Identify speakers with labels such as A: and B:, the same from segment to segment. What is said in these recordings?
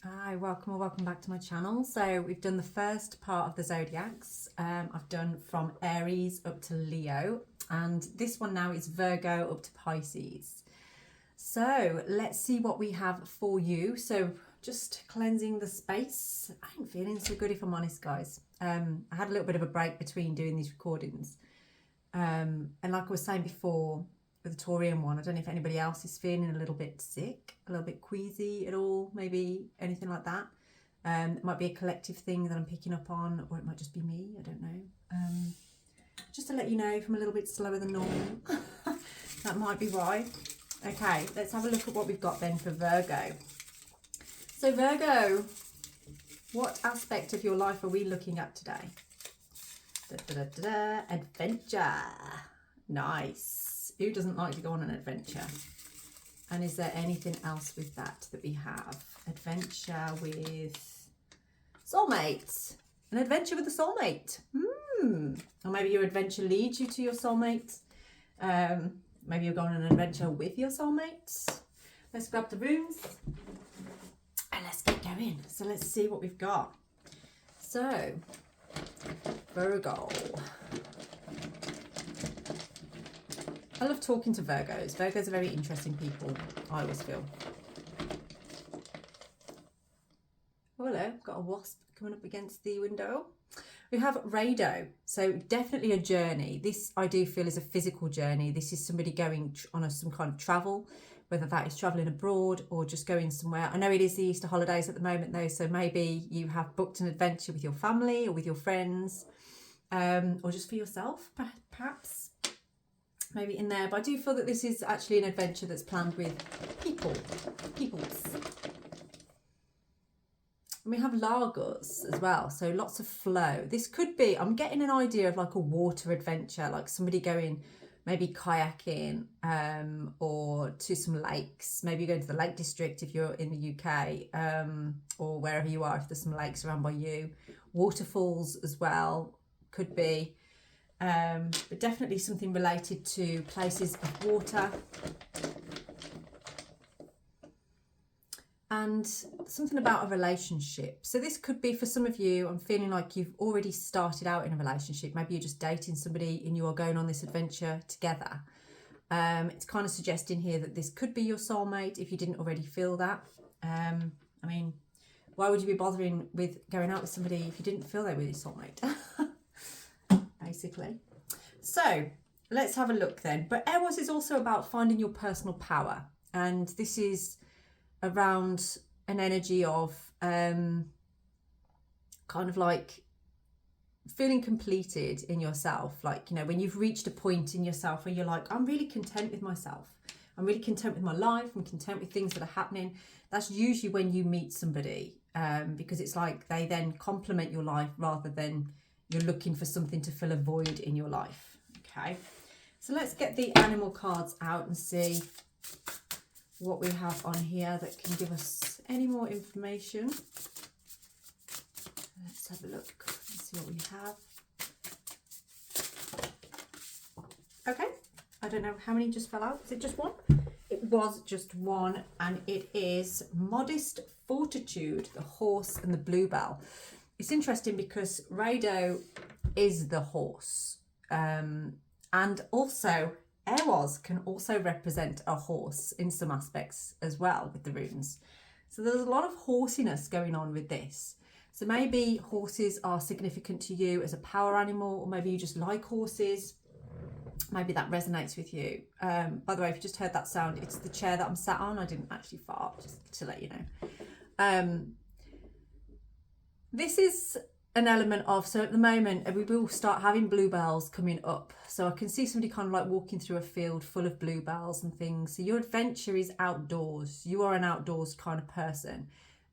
A: Hi, welcome or welcome back to my channel. So we've done the first part of the zodiacs. I've done from Aries up to Leo, and this one now is Virgo up to Pisces. So let's see what we have for you. So just cleansing the space. I ain't feeling so good, if I'm honest, guys. I had a little bit of a break between doing these recordings. And like I was saying before, with the Taurian one, I don't know if anybody else is feeling a little bit sick, a little bit queasy at all, maybe anything like that. It might be a collective thing that I'm picking up on, or it might just be me, I don't know. Just to let you know, if I'm a little bit slower than normal, that might be why. Okay, let's have a look at what we've got then for Virgo. So Virgo, what aspect of your life are we looking at today? Adventure. Nice. Who doesn't like to go on an adventure? And is there anything else with that we have? Adventure with soulmates. An adventure with a soulmate. Or maybe your adventure leads you to your soulmate. Maybe you're going on an adventure with your soulmate. Let's grab the runes and let's get going. So let's see what we've got. So, Virgo. I love talking to Virgos. Virgos are very interesting people, I always feel. Oh, hello, got a wasp coming up against the window. We have Rado, so definitely a journey. This I do feel is a physical journey. This is somebody going on some kind of travel, whether that is travelling abroad or just going somewhere. I know it is the Easter holidays at the moment though, so maybe you have booked an adventure with your family or with your friends, or just for yourself, perhaps. Maybe in there, but I do feel that this is actually an adventure that's planned with peoples. And we have Lagos as well, so lots of flow. This could be, I'm getting an idea of like a water adventure, like somebody going maybe kayaking or to some lakes. Maybe you go to the Lake District if you're in the UK, or wherever you are, if there's some lakes around by you. Waterfalls as well, could be. But definitely something related to places of water. And something about a relationship. So this could be for some of you, I'm feeling like you've already started out in a relationship. Maybe you're just dating somebody and you are going on this adventure together. It's kind of suggesting here that this could be your soulmate if you didn't already feel that. I mean, why would you be bothering with going out with somebody if you didn't feel they were your soulmate? Basically. So let's have a look then. But Eros is also about finding your personal power, and this is around an energy of kind of like feeling completed in yourself, like, you know, when you've reached a point in yourself where you're like, I'm really content with myself, I'm really content with my life, I'm content with things that are happening. That's usually when you meet somebody, because it's like they then complement your life rather than you're looking for something to fill a void in your life. Okay, so let's get the animal cards out and see what we have on here that can give us any more information. Let's have a look and see what we have. Okay, I don't know how many just fell out. Is it just one? It was just one, and it is Modest Fortitude, the horse and the bluebell. It's interesting because Rado is the horse, and also Eros can also represent a horse in some aspects as well with the runes. So there's a lot of horsiness going on with this. So maybe horses are significant to you as a power animal, or maybe you just like horses. Maybe that resonates with you. By the way, if you just heard that sound, it's the chair that I'm sat on. I didn't actually fart, just to let you know. This is an element of, so at the moment we will start having bluebells coming up. So I can see somebody kind of like walking through a field full of bluebells and things. So your adventure is outdoors. You are an outdoors kind of person.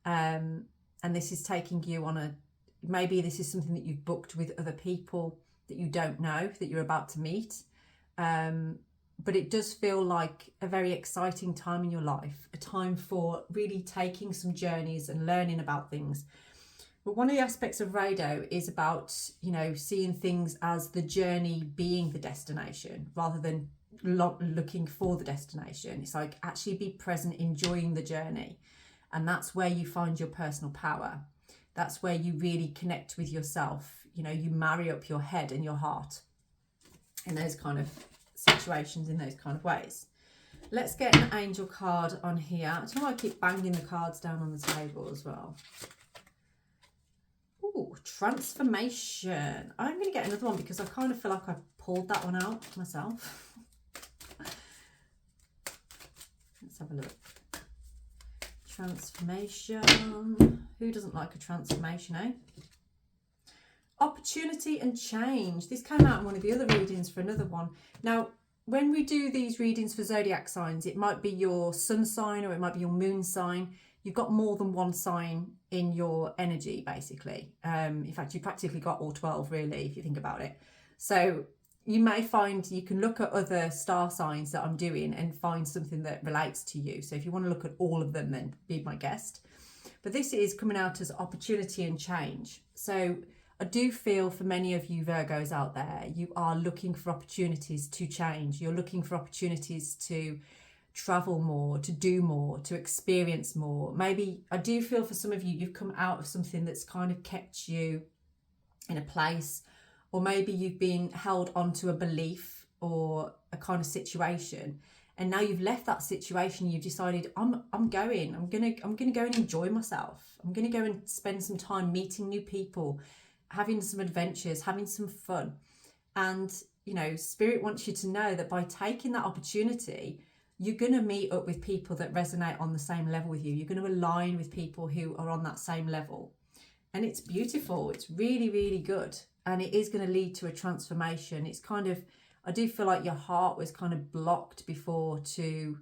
A: And this is taking you on a, maybe this is something that you've booked with other people that you don't know, that you're about to meet. But it does feel like a very exciting time in your life, a time for really taking some journeys and learning about things. But one of the aspects of Rado is about, you know, seeing things as the journey being the destination rather than looking for the destination. It's like actually be present, enjoying the journey. And that's where you find your personal power. That's where you really connect with yourself. You know, you marry up your head and your heart in those kind of situations, in those kind of ways. Let's get an angel card on here. I don't know why I keep banging the cards down on the table as well. Ooh, transformation. I'm going to get another one because I kind of feel like I pulled that one out myself. Let's have a look. Transformation. Who doesn't like a transformation, eh? Opportunity and change. This came out in one of the other readings for another one. Now, when we do these readings for zodiac signs, it might be your sun sign or it might be your moon sign. You've got more than one sign in your energy, basically. In fact, you've practically got all 12, really, if you think about it. So you may find you can look at other star signs that I'm doing and find something that relates to you. So if you want to look at all of them, then be my guest. But this is coming out as opportunity and change. So I do feel for many of you Virgos out there, you are looking for opportunities to change. You're looking for opportunities to travel more, to do more, to experience more. Maybe I do feel for some of you, you've come out of something that's kind of kept you in a place, or maybe you've been held onto a belief or a kind of situation, and now you've left that situation. You've decided, I'm gonna go and enjoy myself. I'm gonna go and spend some time meeting new people, having some adventures, having some fun. And you know, Spirit wants you to know that by taking that opportunity, you're going to meet up with people that resonate on the same level with you. You're going to align with people who are on that same level. And it's beautiful. It's really, really good. And it is going to lead to a transformation. It's kind of, I do feel like your heart was kind of blocked before to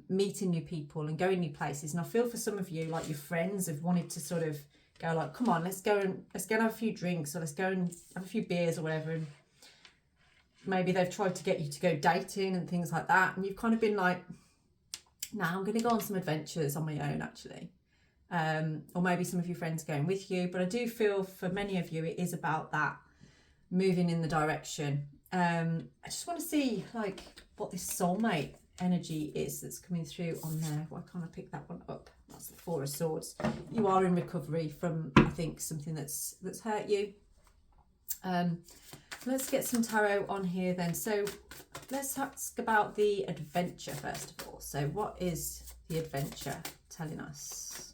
A: meeting new people and going new places. And I feel for some of you, like your friends have wanted to sort of go like, come on, let's go and have a few drinks, or let's go and have a few beers or whatever. And maybe they've tried to get you to go dating and things like that. And you've kind of been like, nah, I'm going to go on some adventures on my own, actually. Or maybe some of your friends are going with you. But I do feel for many of you, it is about that moving in the direction. I just want to see like what this soulmate energy is that's coming through on there. Why can't I pick that one up? That's the Four of Swords. You are in recovery from, I think, something that's hurt you. Let's get some tarot on here then. So let's ask about the adventure first of all. So what is the adventure telling us?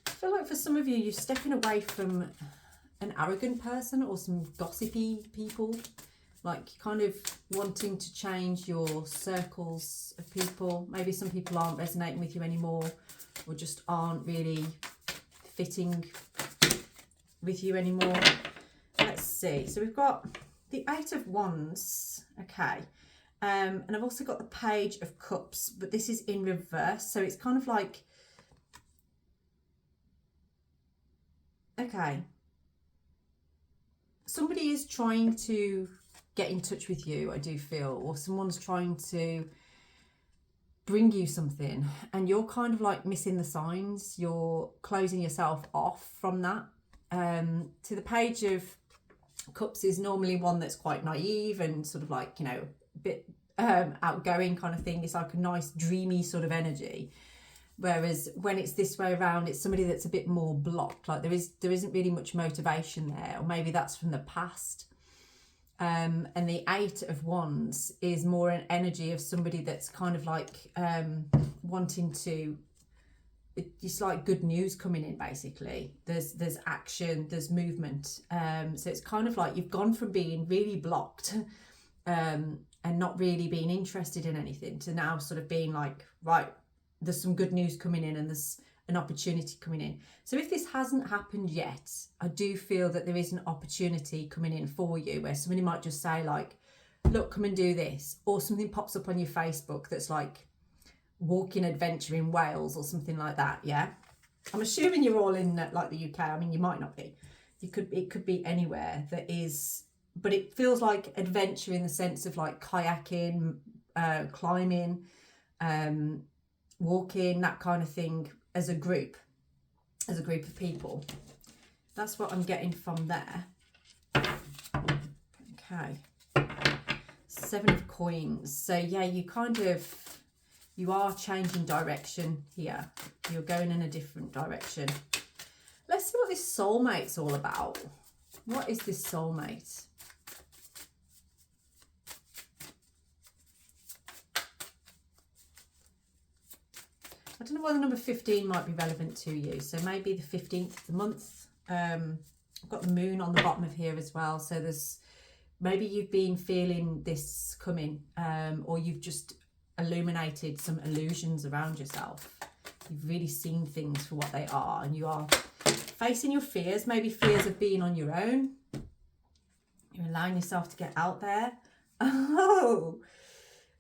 A: I feel like for some of you, you're stepping away from an arrogant person or some gossipy people, like kind of wanting to change your circles of people. Maybe some people aren't resonating with you anymore, or just aren't really fitting with you anymore. Let's see. So we've got the Eight of Wands. Okay. And I've also got the Page of Cups, but this is in reverse. So it's kind of like, okay, somebody is trying to get in touch with you, I do feel, or someone's trying to bring you something, and you're kind of like missing the signs. You're closing yourself off from that. To the Page of Cups is normally one that's quite naive and sort of like, you know, a bit outgoing kind of thing. It's like a nice dreamy sort of energy. Whereas when it's this way around, it's somebody that's a bit more blocked. Like there isn't really much motivation there, or maybe that's from the past. And the Eight of Wands is more an energy of somebody that's kind of like wanting to, it's like good news coming in, basically. There's action, there's movement. So it's kind of like you've gone from being really blocked and not really being interested in anything to now sort of being like, right, there's some good news coming in and there's an opportunity coming in. So if this hasn't happened yet, I do feel that there is an opportunity coming in for you, where somebody might just say like, look, come and do this, or something pops up on your Facebook that's like walking adventure in Wales or something like that. Yeah, I'm assuming you're all in like the UK. I mean, you might not be. It could be anywhere that is, but it feels like adventure in the sense of like kayaking, climbing, walking, that kind of thing, as a group of people. That's what I'm getting from there. Okay, Seven of Coins. So yeah, you kind of You are changing direction here. You're going in a different direction. Let's see what this soulmate's all about. What is this soulmate? I don't know why the number 15 might be relevant to you. So maybe the 15th of the month. I've got the moon on the bottom of here as well. So there's maybe you've been feeling this coming, or you've just illuminated some illusions around yourself. You've really seen things for what they are, and you are facing your fears, maybe fears of being on your own. You're allowing yourself to get out there. Oh,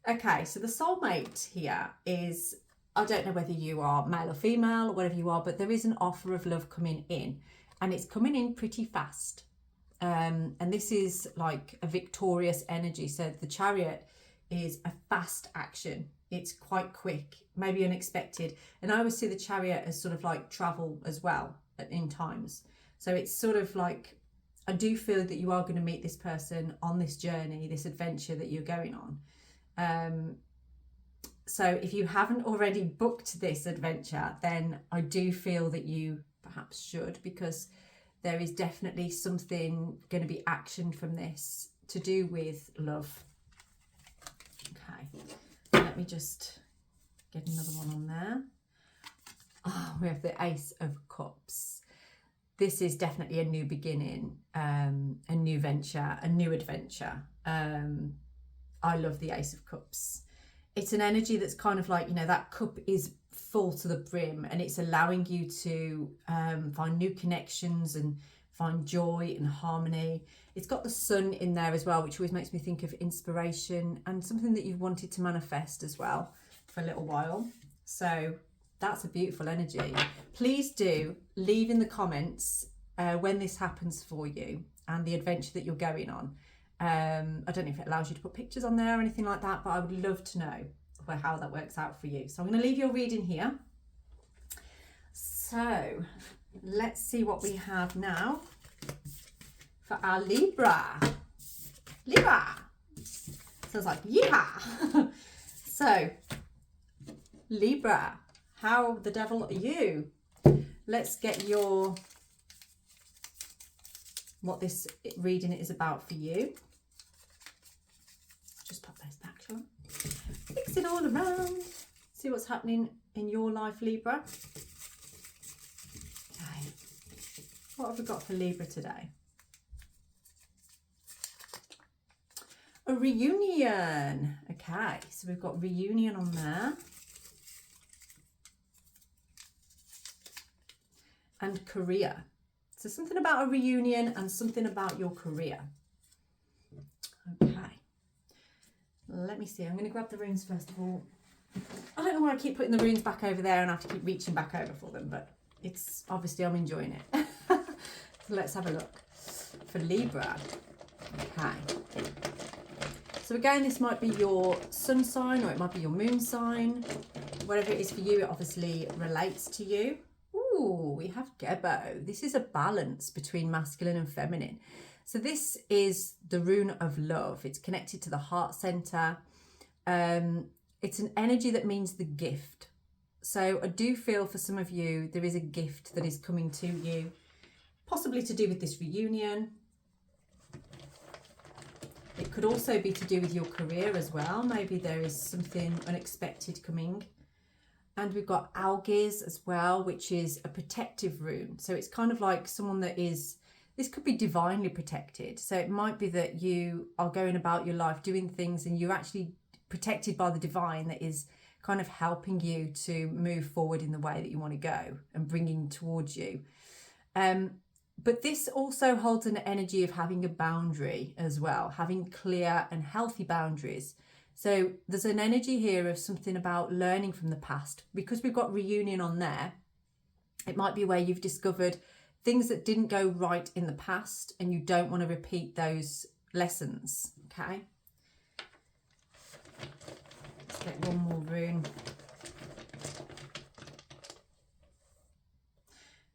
A: okay. So the soulmate here is, I don't know whether you are male or female or whatever you are, but there is an offer of love coming in, and it's coming in pretty fast. And this is like a victorious energy. So the Chariot is a fast action. It's quite quick, maybe unexpected. And I always see the Chariot as sort of like travel as well in times. So it's sort of like, I do feel that you are going to meet this person on this journey, this adventure that you're going on. So if you haven't already booked this adventure, then I do feel that you perhaps should, because there is definitely something going to be actioned from this to do with love. Okay, let me just get another one on there. Oh, we have the Ace of Cups. This is definitely a new beginning, a new venture, a new adventure. I love the Ace of Cups. It's an energy that's kind of like, you know, that cup is full to the brim, and it's allowing you to find new connections and find joy and harmony. It's got the sun in there as well, which always makes me think of inspiration and something that you've wanted to manifest as well for a little while. So that's a beautiful energy. Please do leave in the comments when this happens for you and the adventure that you're going on. I don't know if it allows you to put pictures on there or anything like that, but I would love to know how that works out for you. So I'm going to leave your reading here. So let's see what we have now for our Libra. Libra. Sounds like yeehaw. So Libra, how the devil are you? Let's get what this reading is about for you. Just pop those back, shall I? Mix it all around. See what's happening in your life, Libra. Okay. What have we got for Libra today? A reunion. Okay, so we've got reunion on there. And career. So something about a reunion and something about your career. Okay. Let me see. I'm going to grab the runes first of all. I don't know why I keep putting the runes back over there and I have to keep reaching back over for them, but it's obviously I'm enjoying it. So let's have a look for Libra. Okay. So again, this might be your sun sign or it might be your moon sign. Whatever it is for you, it obviously relates to you. Ooh, we have Gebo. This is a balance between masculine and feminine. So this is the rune of love. It's connected to the heart center. It's an energy that means the gift. So I do feel for some of you, there is a gift that is coming to you, possibly to do with this reunion. It could also be to do with your career as well. Maybe there is something unexpected coming. And we've got Algiz as well, which is a protective rune. So it's kind of like someone that is, this could be divinely protected. So it might be that you are going about your life doing things and you're actually protected by the divine that is kind of helping you to move forward in the way that you want to go and bringing towards you. But this also holds an energy of having a boundary as well, having clear and healthy boundaries. So there's an energy here of something about learning from the past. Because we've got reunion on there, it might be where you've discovered things that didn't go right in the past and you don't want to repeat those lessons, okay? Let's get one more rune.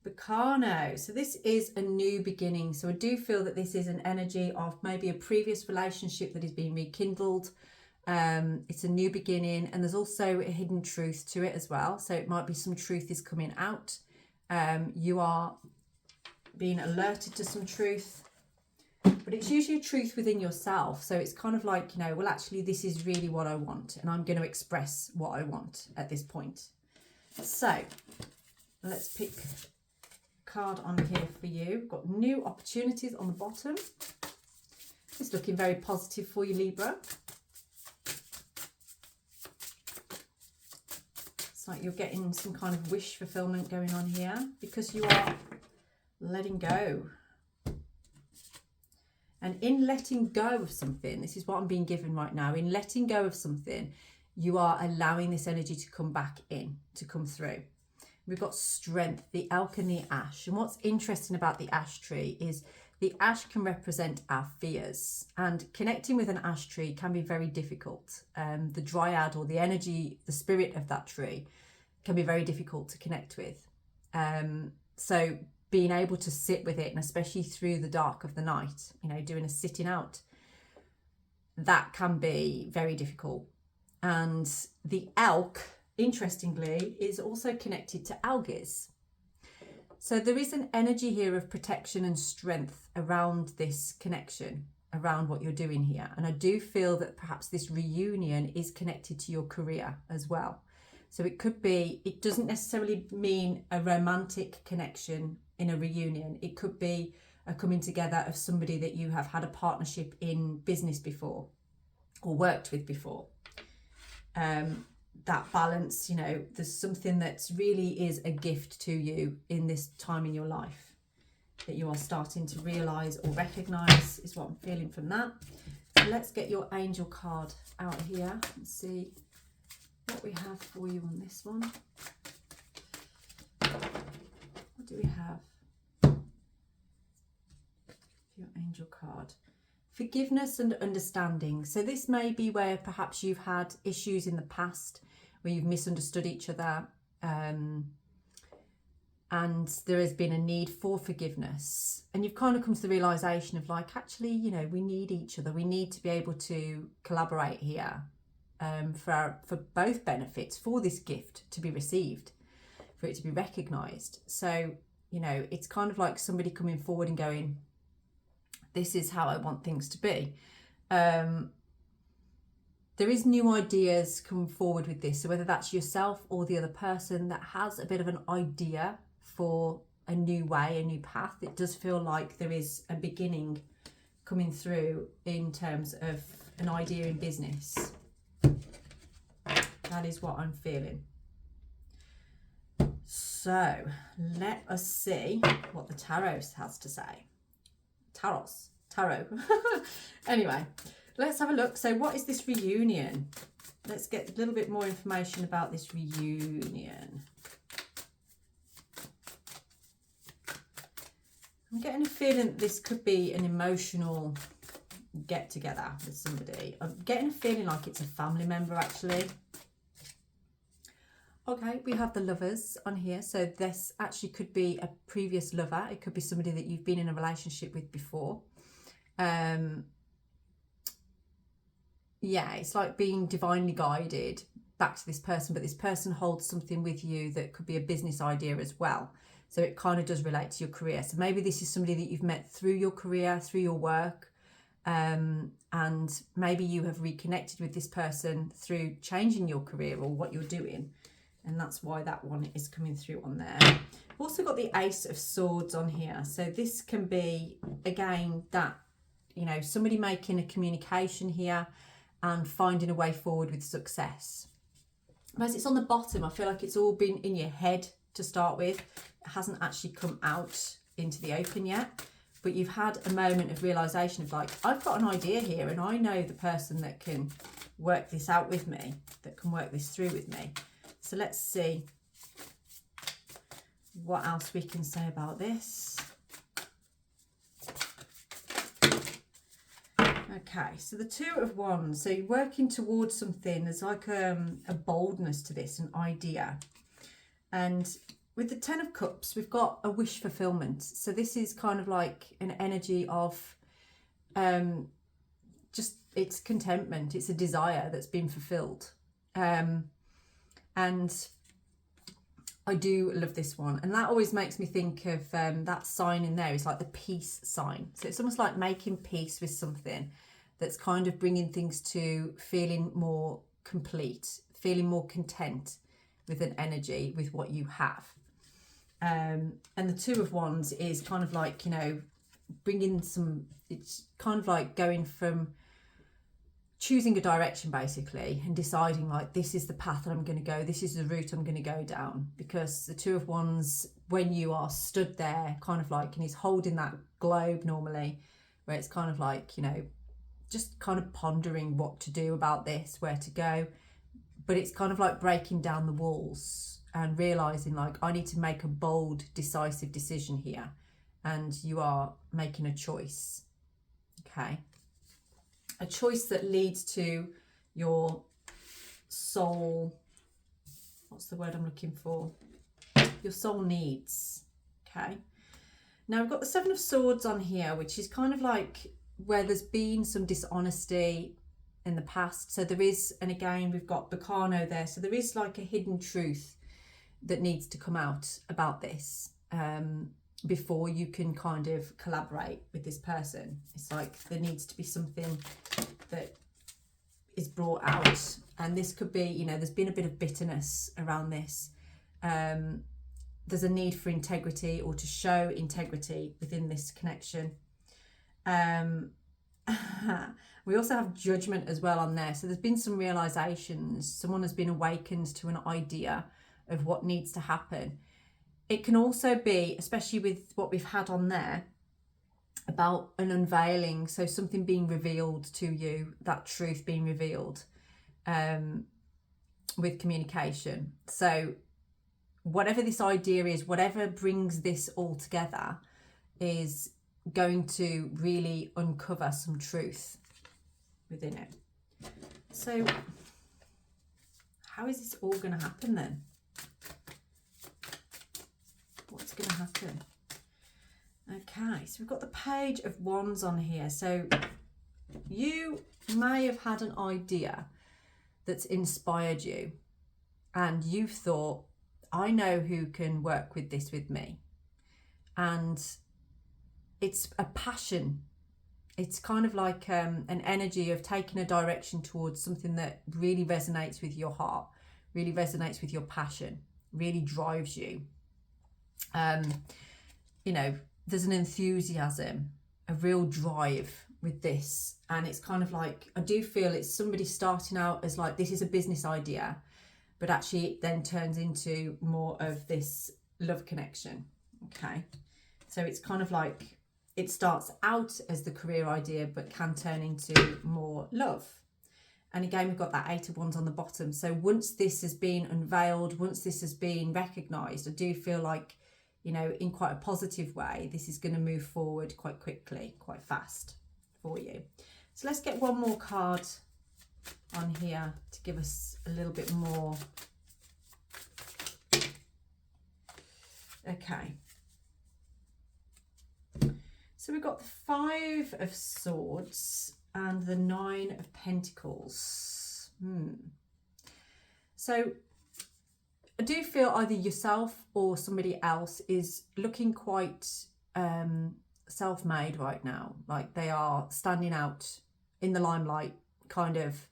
A: Bacano. So this is a new beginning. So I do feel that this is an energy of maybe a previous relationship that is being rekindled. It's a new beginning, and there's also a hidden truth to it as well. So it might be some truth is coming out. You are being alerted to some truth, but it's usually a truth within yourself. So it's kind of like, you know, well, actually, this is really what I want, and I'm going to express what I want at this point. So let's pick a card on here for you. We've got new opportunities on the bottom. It's looking very positive for you, Libra. It's like you're getting some kind of wish fulfillment going on here because you are letting go. And in letting go of something, this is what I'm being given right now, in letting go of something, you are allowing this energy to come back in, to come through. We've got strength, the elk and the ash. And what's interesting about the ash tree is the ash can represent our fears, and connecting with an ash tree can be very difficult. The dryad, or the energy, the spirit of that tree, can be very difficult to connect with. So being able to sit with it, and especially through the dark of the night, you know, doing a sitting out, that can be very difficult. And the elk, interestingly, is also connected to algaes. So there is an energy here of protection and strength around this connection, around what you're doing here. And I do feel that perhaps this reunion is connected to your career as well. So it could be, it doesn't necessarily mean a romantic connection in a reunion. It could be a coming together of somebody that you have had a partnership in business before or worked with before. That balance, you know, there's something that really is a gift to you in this time in your life that you are starting to realise or recognise, is what I'm feeling from that. So let's get your angel card out here and see what we have for you on this one. What do we have? Your angel card. Forgiveness and understanding. So this may be where perhaps you've had issues in the past where you've misunderstood each other, and there has been a need for forgiveness, and you've kind of come to the realization of like, actually, you know, we need each other. We need to be able to collaborate here, for both benefits, for this gift to be received, for it to be recognized. So, you know, it's kind of like somebody coming forward and going, this is how I want things to be. There is new ideas coming forward with this. So whether that's yourself or the other person that has a bit of an idea for a new way, a new path, it does feel like there is a beginning coming through in terms of an idea in business. That is what I'm feeling. So let us see what the tarot has to say. Tarot. Anyway, let's have a look. So what is this reunion? Let's get a little bit more information about this reunion. I'm getting a feeling that this could be an emotional get together with somebody. I'm getting a feeling like it's a family member, actually. Okay, we have the lovers on here. So this actually could be a previous lover. It could be somebody that you've been in a relationship with before. Yeah, it's like being divinely guided back to this person, but this person holds something with you that could be a business idea as well. So it kind of does relate to your career. So maybe this is somebody that you've met through your career, through your work, and maybe you have reconnected with this person through changing your career or what you're doing. And that's why that one is coming through on there. I've also got the Ace of Swords on here. So this can be, again, that, you know, somebody making a communication here and finding a way forward with success. But as it's on the bottom, I feel like it's all been in your head to start with. It hasn't actually come out into the open yet. But you've had a moment of realisation of like, I've got an idea here and I know the person that can work this out with me, that can work this through with me. So let's see what else we can say about this. Okay, so the Two of Wands. So you're working towards something. There's like a boldness to this, an idea. And with the Ten of Cups, we've got a wish fulfillment. So this is kind of like an energy of just it's contentment, it's a desire that's been fulfilled. And I do love this one, and that always makes me think of that sign in there is like the peace sign. So it's almost like making peace with something that's kind of bringing things to feeling more complete, feeling more content with an energy with what you have. And the Two of Wands is kind of like, you know, bringing some, it's kind of like going from choosing a direction basically and deciding like, this is the path that I'm going to go, this is the route I'm going to go down. Because the Two of Wands, when you are stood there kind of like, and he's holding that globe normally, where it's kind of like, you know, just kind of pondering what to do about this, where to go. But it's kind of like breaking down the walls and realizing like, I need to make a bold, decisive decision here. And you are making a choice. Okay. A choice that leads to your soul. What's the word I'm looking for? Your soul needs. Okay. Now we've got the Seven of Swords on here, which is kind of like where there's been some dishonesty in the past. So there is, and again, we've got Bacano there. So there is like a hidden truth that needs to come out about this before you can kind of collaborate with this person. It's like there needs to be something that is brought out. And this could be, you know, there's been a bit of bitterness around this. There's a need for integrity, or to show integrity within this connection. We also have Judgment as well on there. So there's been some realizations. Someone has been awakened to an idea of what needs to happen. It can also be, especially with what we've had on there, about an unveiling. So something being revealed to you, that truth being revealed with communication. So whatever this idea is, whatever brings this all together is going to really uncover some truth within it. So how is this all going to happen then? What's going to happen? Okay, so we've got the Page of Wands on here. So you may have had an idea that's inspired you, and you've thought, I know who can work with this with me. And it's a passion. It's kind of like an energy of taking a direction towards something that really resonates with your heart, really resonates with your passion, really drives you. You know, there's an enthusiasm, a real drive with this. And it's kind of like, I do feel it's somebody starting out as like, this is a business idea, but actually it then turns into more of this love connection. Okay. So it's kind of like, it starts out as the career idea, but can turn into more love. And again, we've got that Eight of Wands on the bottom. So once this has been unveiled, once this has been recognised, I do feel like, you know, in quite a positive way, this is going to move forward quite quickly, quite fast for you. So let's get one more card on here to give us a little bit more. Okay. So we've got the Five of Swords and the Nine of Pentacles. So I do feel either yourself or somebody else is looking quite self-made right now. Like they are standing out in the limelight, kind of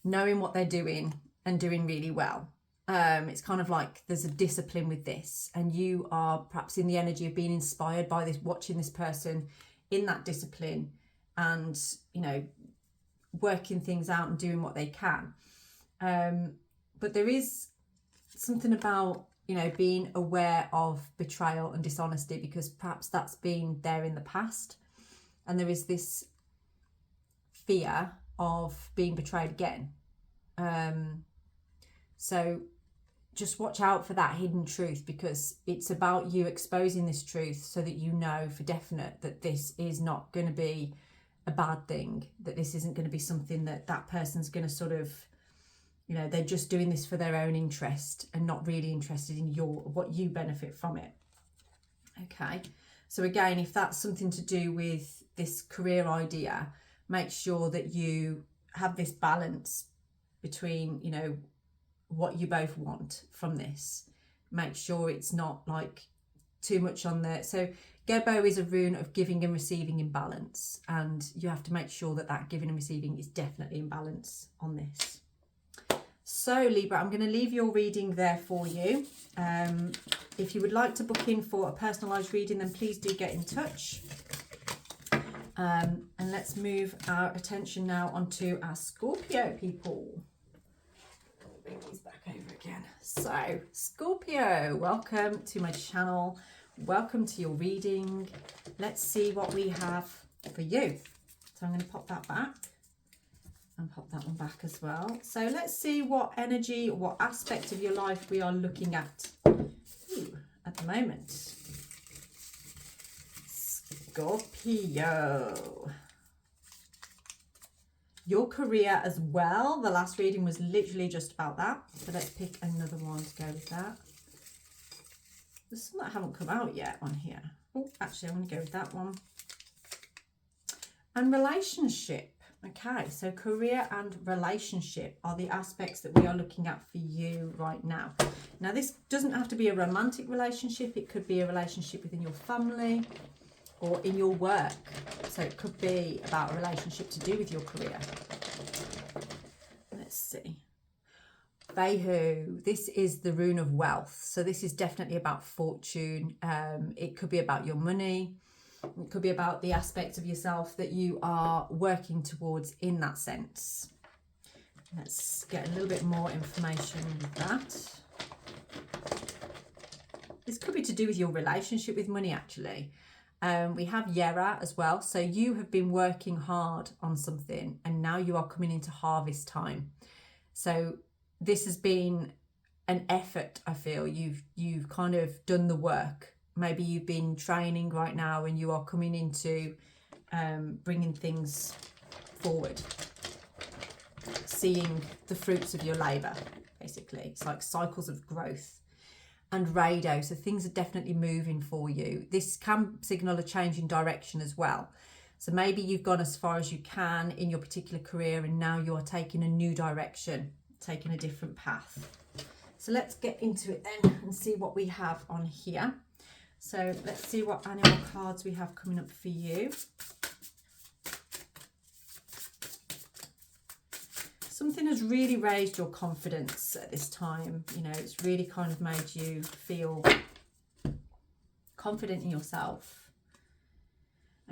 A: knowing what they're doing and doing really well. It's kind of like there's a discipline with this, and you are perhaps in the energy of being inspired by this, watching this person in that discipline and, you know, working things out and doing what they can. But there is something about, you know, being aware of betrayal and dishonesty, because perhaps that's been there in the past. And there is this fear of being betrayed again. So just watch out for that hidden truth, because it's about you exposing this truth so that you know for definite that this is not going to be a bad thing, that this isn't going to be something that that person's going to sort of, you know, they're just doing this for their own interest and not really interested in what you benefit from it. Okay. So again, if that's something to do with this career idea, make sure that you have this balance between, you know, what you both want from this. Make sure it's not like too much on there. So Gebo is a rune of giving and receiving in balance, and you have to make sure that that giving and receiving is definitely in balance on this. So Libra, I'm going to leave your reading there for you. If you would like to book in for a personalised reading, then please do get in touch. And let's move our attention now onto our Scorpio people. Bring these back over again. So Scorpio, welcome to my channel. Welcome to your reading. Let's see what we have for you. So I'm going to pop that back and pop that one back as well. So let's see what energy, what aspect of your life we are looking at the moment. Scorpio. Your career as well. The last reading was literally just about that. So let's pick another one to go with that. There's some that haven't come out yet on here. Oh, actually, I'm going to go with that one. And relationship. Okay, so career and relationship are the aspects that we are looking at for you right now. Now, this doesn't have to be a romantic relationship. It could be a relationship within your family or in your work. So it could be about a relationship to do with your career. Let's see. Vaihu, this is the rune of wealth. So this is definitely about fortune. It could be about your money. It could be about the aspect of yourself that you are working towards in that sense. Let's get a little bit more information with that. This could be to do with your relationship with money, actually. We have Yera as well. So you have been working hard on something and now you are coming into harvest time. So this has been an effort, I feel. You've kind of done the work. Maybe you've been training right now and you are coming into bringing things forward. Seeing the fruits of your labour, basically. It's like cycles of growth. And Rado, so things are definitely moving for you. This can signal a change in direction as well. So maybe you've gone as far as you can in your particular career and now you are taking a new direction, taking a different path. So let's get into it then and see what we have on here. So let's see what animal cards we have coming up for you. Something has really raised your confidence at this time. You know, it's really kind of made you feel confident in yourself.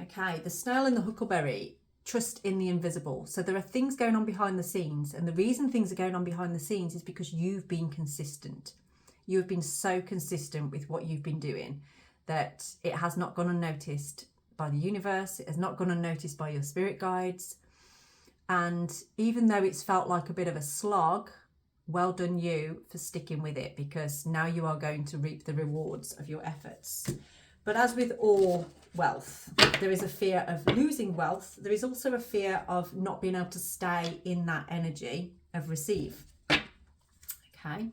A: Okay, the snail and the huckleberry, trust in the invisible. So there are things going on behind the scenes, and the reason things are going on behind the scenes is because you've been consistent. You have been so consistent with what you've been doing that it has not gone unnoticed by the universe. It has not gone unnoticed by your spirit guides. And even though it's felt like a bit of a slog, well done you for sticking with it, because now you are going to reap the rewards of your efforts. But as with all wealth, there is a fear of losing wealth. There is also a fear of not being able to stay in that energy of receive. Okay.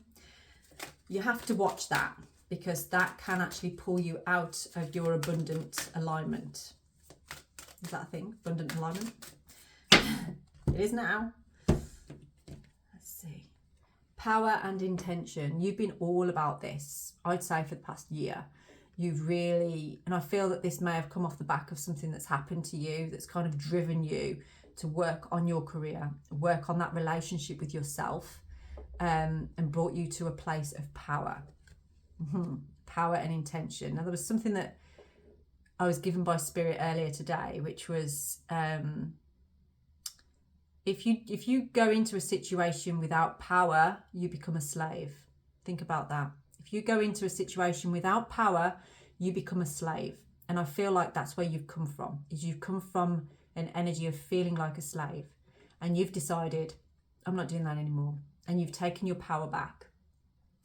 A: You have to watch that, because that can actually pull you out of your abundant alignment. Is that a thing? Abundant alignment? It is now. Let's see. Power and intention. You've been all about this, I'd say, for the past year. You've really, and I feel that this may have come off the back of something that's happened to you that's kind of driven you to work on your career, work on that relationship with yourself, and brought you to a place of power. Power and intention. Now, there was something that I was given by Spirit earlier today, which was if you go into a situation without power, you become a slave. Think about that. If you go into a situation without power, you become a slave. And I feel like that's where you've come from. Is you've come from an energy of feeling like a slave, and you've decided, I'm not doing that anymore. And you've taken your power back.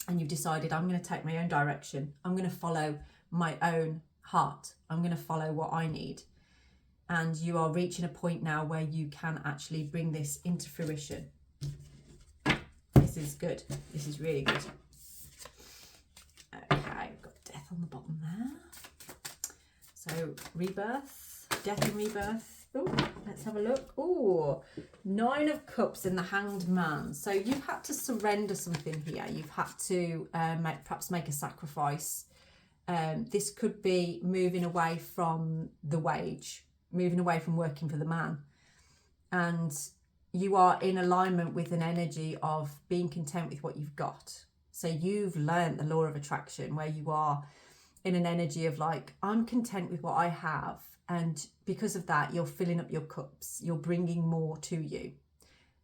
A: And you've decided, I'm going to take my own direction. I'm going to follow my own heart. I'm going to follow what I need. And you are reaching a point now where you can actually bring this into fruition. This is good. This is really good. Okay, we've got death on the bottom there. So rebirth, death and rebirth. Oh, let's let's have a look. Oh, 9 of Cups and the Hanged Man. So you've had to surrender something here. You've had to perhaps make a sacrifice. This could be moving away from the wage, moving away from working for the man. And you are in alignment with an energy of being content with what you've got. So you've learned the law of attraction, where you are in an energy of like, I'm content with what I have. And because of that, you're filling up your cups. You're bringing more to you.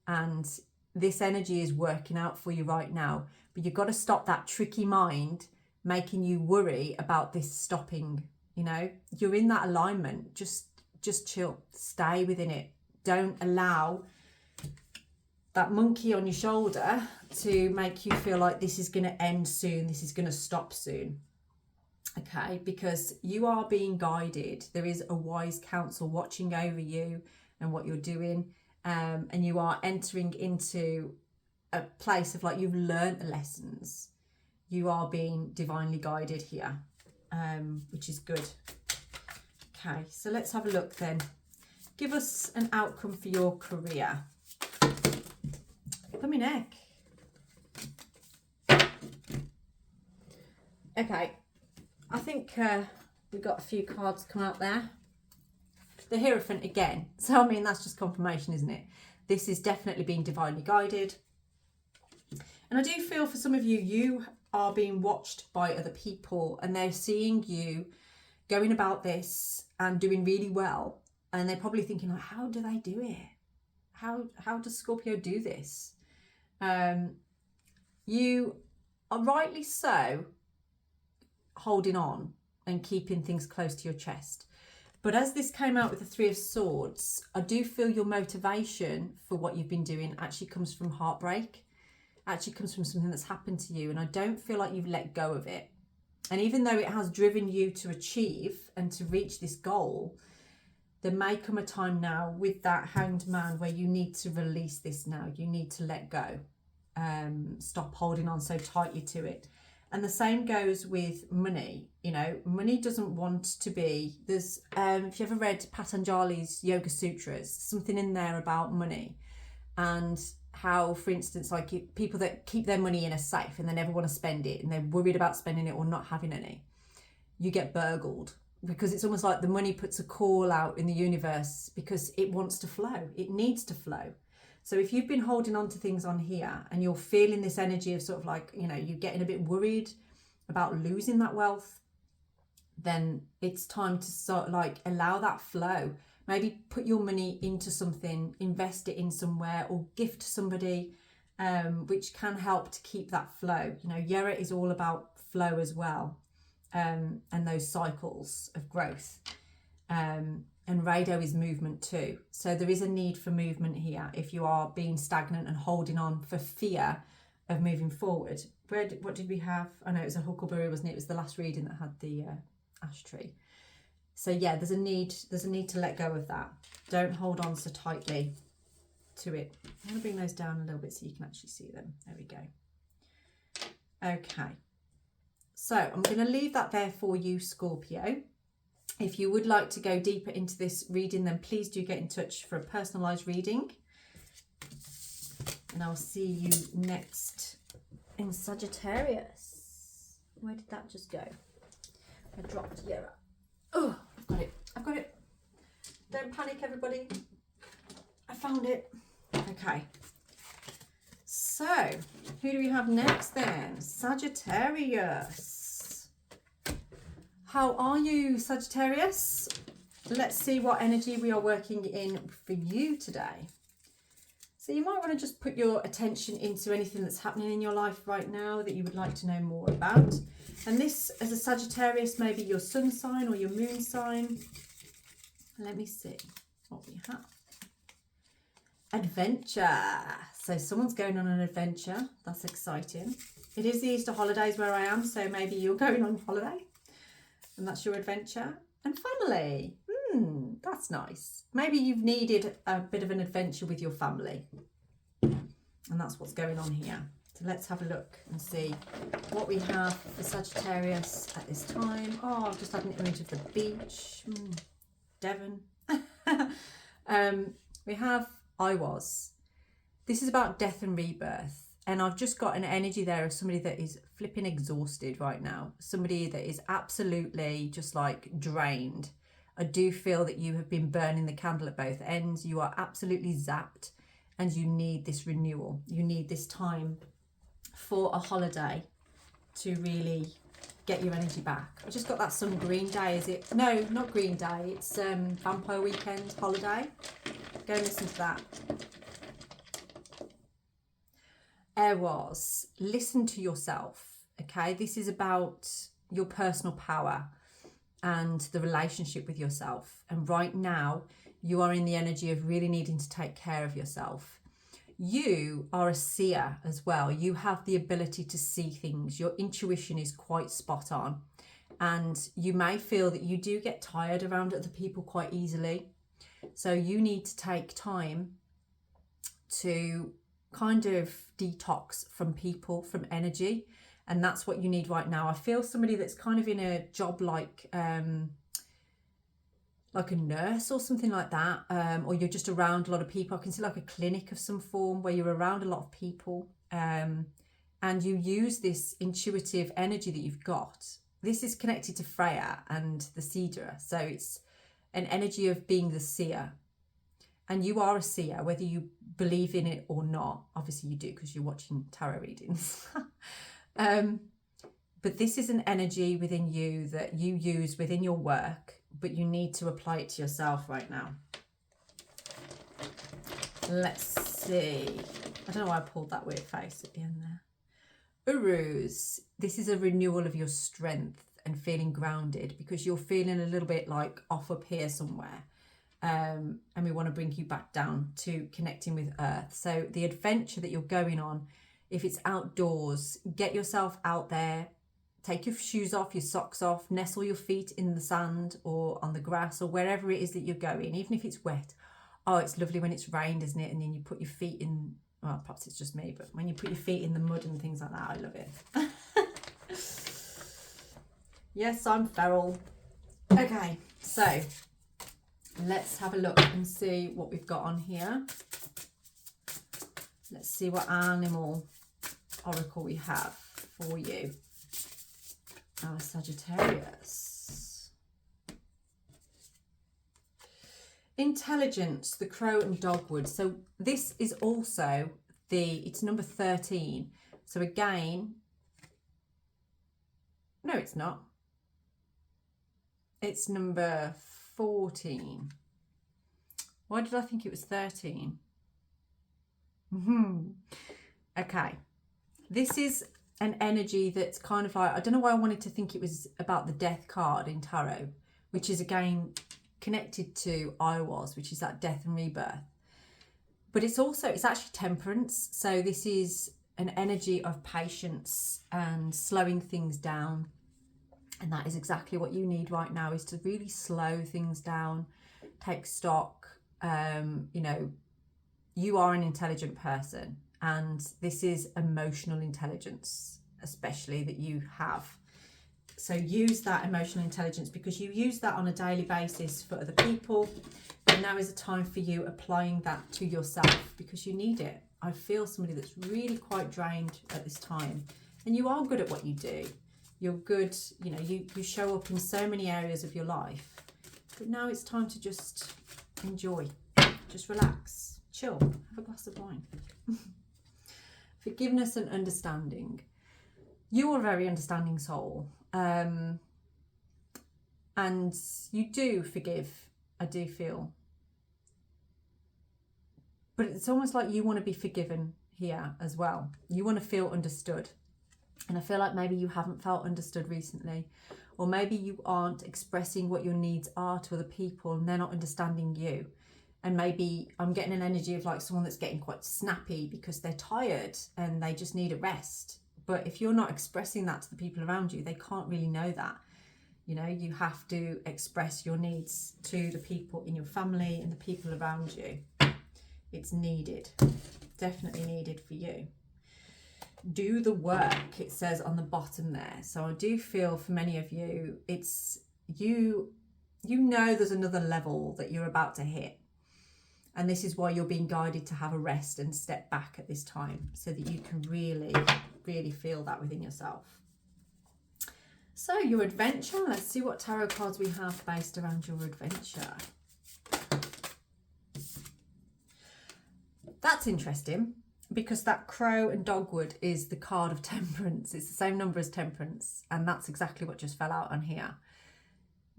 A: And this energy is working out for you right now. But you've got to stop that tricky mind making you worry about this stopping. You know, you're in that alignment. Just chill. Stay within it. Don't allow that monkey on your shoulder to make you feel like this is going to end soon. This is going to stop soon. Okay, because you are being guided. There is a wise counsel watching over you and what you're doing. And you are entering into a place of like, you've learned the lessons. You are being divinely guided here, which is good. Okay, so let's have a look then. Give us an outcome for your career. Let me neck. Okay, I think we got a few cards come out there. The Hierophant again. So, I mean, that's just confirmation, isn't it? This is definitely being divinely guided. And I do feel for some of you, you are being watched by other people and they're seeing you going about this and doing really well. And they're probably thinking, like, how do they do it? How does Scorpio do this? You are rightly so holding on and keeping things close to your chest. But as this came out with the Three of Swords, I do feel your motivation for what you've been doing actually comes from heartbreak, actually comes from something that's happened to you. And I don't feel like you've let go of it. And even though it has driven you to achieve and to reach this goal, there may come a time now with that Hanged Man where you need to release this now. You need to let go. Stop holding on so tightly to it. And the same goes with money. You know, money doesn't want to be, there's, if you ever read Patanjali's Yoga Sutras, something in there about money and how, for instance, like people that keep their money in a safe and they never want to spend it and they're worried about spending it or not having any, you get burgled, because it's almost like the money puts a call out in the universe because it wants to flow. It needs to flow. So if you've been holding on to things on here and you're feeling this energy of sort of like, you know, you're getting a bit worried about losing that wealth, then it's time to sort of like allow that flow. Maybe put your money into something, invest it in somewhere, or gift somebody, which can help to keep that flow. You know, Yera is all about flow as well, and those cycles of growth. And Rado is movement too. So there is a need for movement here if you are being stagnant and holding on for fear of moving forward. What did we have? I know it was a huckleberry, wasn't it? It was the last reading that had the ash tree. So yeah, there's a need to let go of that. Don't hold on so tightly to it. I'm going to bring those down a little bit so you can actually see them. There we go. Okay. So I'm going to leave that there for you, Scorpio. If you would like to go deeper into this reading, then please do get in touch for a personalised reading. And I'll see you next in Sagittarius. Where did that just go? I dropped Yera. Oh, I've got it. Don't panic, everybody. I found it. Okay. So, who do we have next then? Sagittarius. How are you, Sagittarius? Let's see what energy we are working in for you today. So you might want to just put your attention into anything that's happening in your life right now that you would like to know more about. And this, as a Sagittarius, may be your sun sign or your moon sign. Let me see what we have. Adventure. So someone's going on an adventure. That's exciting. It is the Easter holidays where I am, so maybe you're going on holiday. And that's your adventure. And family. That's nice. Maybe you've needed a bit of an adventure with your family. And that's what's going on here. So let's have a look and see what we have for Sagittarius at this time. Oh, I've just had an image of the beach. Devon. We have I was. This is about death and rebirth. And I've just got an energy there of somebody that is flipping exhausted right now. Somebody that is absolutely just like drained. I do feel that you have been burning the candle at both ends. You are absolutely zapped and you need this renewal. You need this time for a holiday to really get your energy back. I just got that some Green Day, is it? No, not Green Day. It's Vampire Weekend Holiday. Go and listen to that. Air was, listen to yourself, okay? This is about your personal power and the relationship with yourself. And right now, you are in the energy of really needing to take care of yourself. You are a seer as well. You have the ability to see things. Your intuition is quite spot on. And you may feel that you do get tired around other people quite easily. So you need to take time to kind of detox from people, from energy, and that's what you need right now. I feel somebody that's kind of in a job like a nurse or something like that, or you're just around a lot of people. I can see like a clinic of some form where you're around a lot of people, and you use this intuitive energy that you've got. This is connected to Freya and the Cedra, so it's an energy of being the seer. And you are a seer, whether you believe in it or not. Obviously you do because you're watching tarot readings. But this is an energy within you that you use within your work, but you need to apply it to yourself right now. Let's see. I don't know why I pulled that weird face at the end there. Urus. This is a renewal of your strength and feeling grounded because you're feeling a little bit like off up here somewhere. And we want to bring you back down to connecting with Earth. So the adventure that you're going on, if it's outdoors, get yourself out there, take your shoes off, your socks off, nestle your feet in the sand or on the grass or wherever it is that you're going, even if it's wet. Oh, it's lovely when it's rained, isn't it? And then you put your feet in, well, perhaps it's just me, but when you put your feet in the mud and things like that, I love it. Yes, I'm feral. Okay, so let's have a look and see what we've got on here. Let's see what animal oracle we have for you. Our Sagittarius. Intelligence, the crow and dogwood. So this is also it's number 13. So again, no, it's not. It's number 14. Why did I think it was 13? Okay. This is an energy that's kind of like, I don't know why I wanted to think it was about the death card in tarot, which is again connected to I was, which is that death and rebirth. But it's actually temperance. So this is an energy of patience and slowing things down. And that is exactly what you need right now, is to really slow things down, take stock. You know, you are an intelligent person, and this is emotional intelligence, especially that you have. So use that emotional intelligence because you use that on a daily basis for other people. And now is a time for you applying that to yourself because you need it. I feel somebody that's really quite drained at this time, and you are good at what you do. You're good, you know, you show up in so many areas of your life, but now it's time to just enjoy, just relax, chill, have a glass of wine. Forgiveness and understanding. You're a very understanding soul, and you do forgive, I do feel. But it's almost like you want to be forgiven here as well. You want to feel understood. And I feel like maybe you haven't felt understood recently, or maybe you aren't expressing what your needs are to other people and they're not understanding you. And maybe I'm getting an energy of like someone that's getting quite snappy because they're tired and they just need a rest. But if you're not expressing that to the people around you, they can't really know that. You know, you have to express your needs to the people in your family and the people around you. It's needed, definitely needed for you. Do the work, it says on the bottom there. So I do feel for many of you, it's you know there's another level that you're about to hit. And this is why you're being guided to have a rest and step back at this time, so that you can really, really feel that within yourself. So your adventure, let's see what tarot cards we have based around your adventure. That's interesting, because that crow and dogwood is the card of temperance. It's the same number as temperance, and that's exactly what just fell out on here.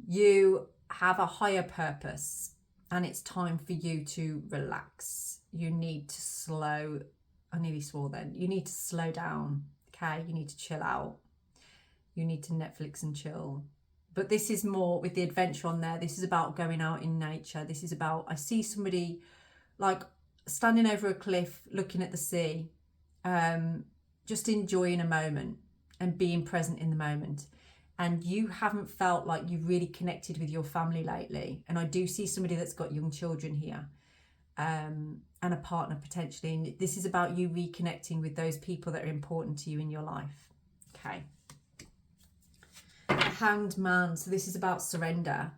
A: You have a higher purpose, and it's time for you to relax. You need to slow, I nearly swore then, you need to slow down, okay? You need to chill out. You need to Netflix and chill. But this is more with the adventure on there. This is about going out in nature. This is about, I see somebody like standing over a cliff, looking at the sea, just enjoying a moment and being present in the moment. And you haven't felt like you've really connected with your family lately. And I do see somebody that's got young children here, and a partner potentially. And this is about you reconnecting with those people that are important to you in your life. Okay. The Hanged Man. So this is about surrender.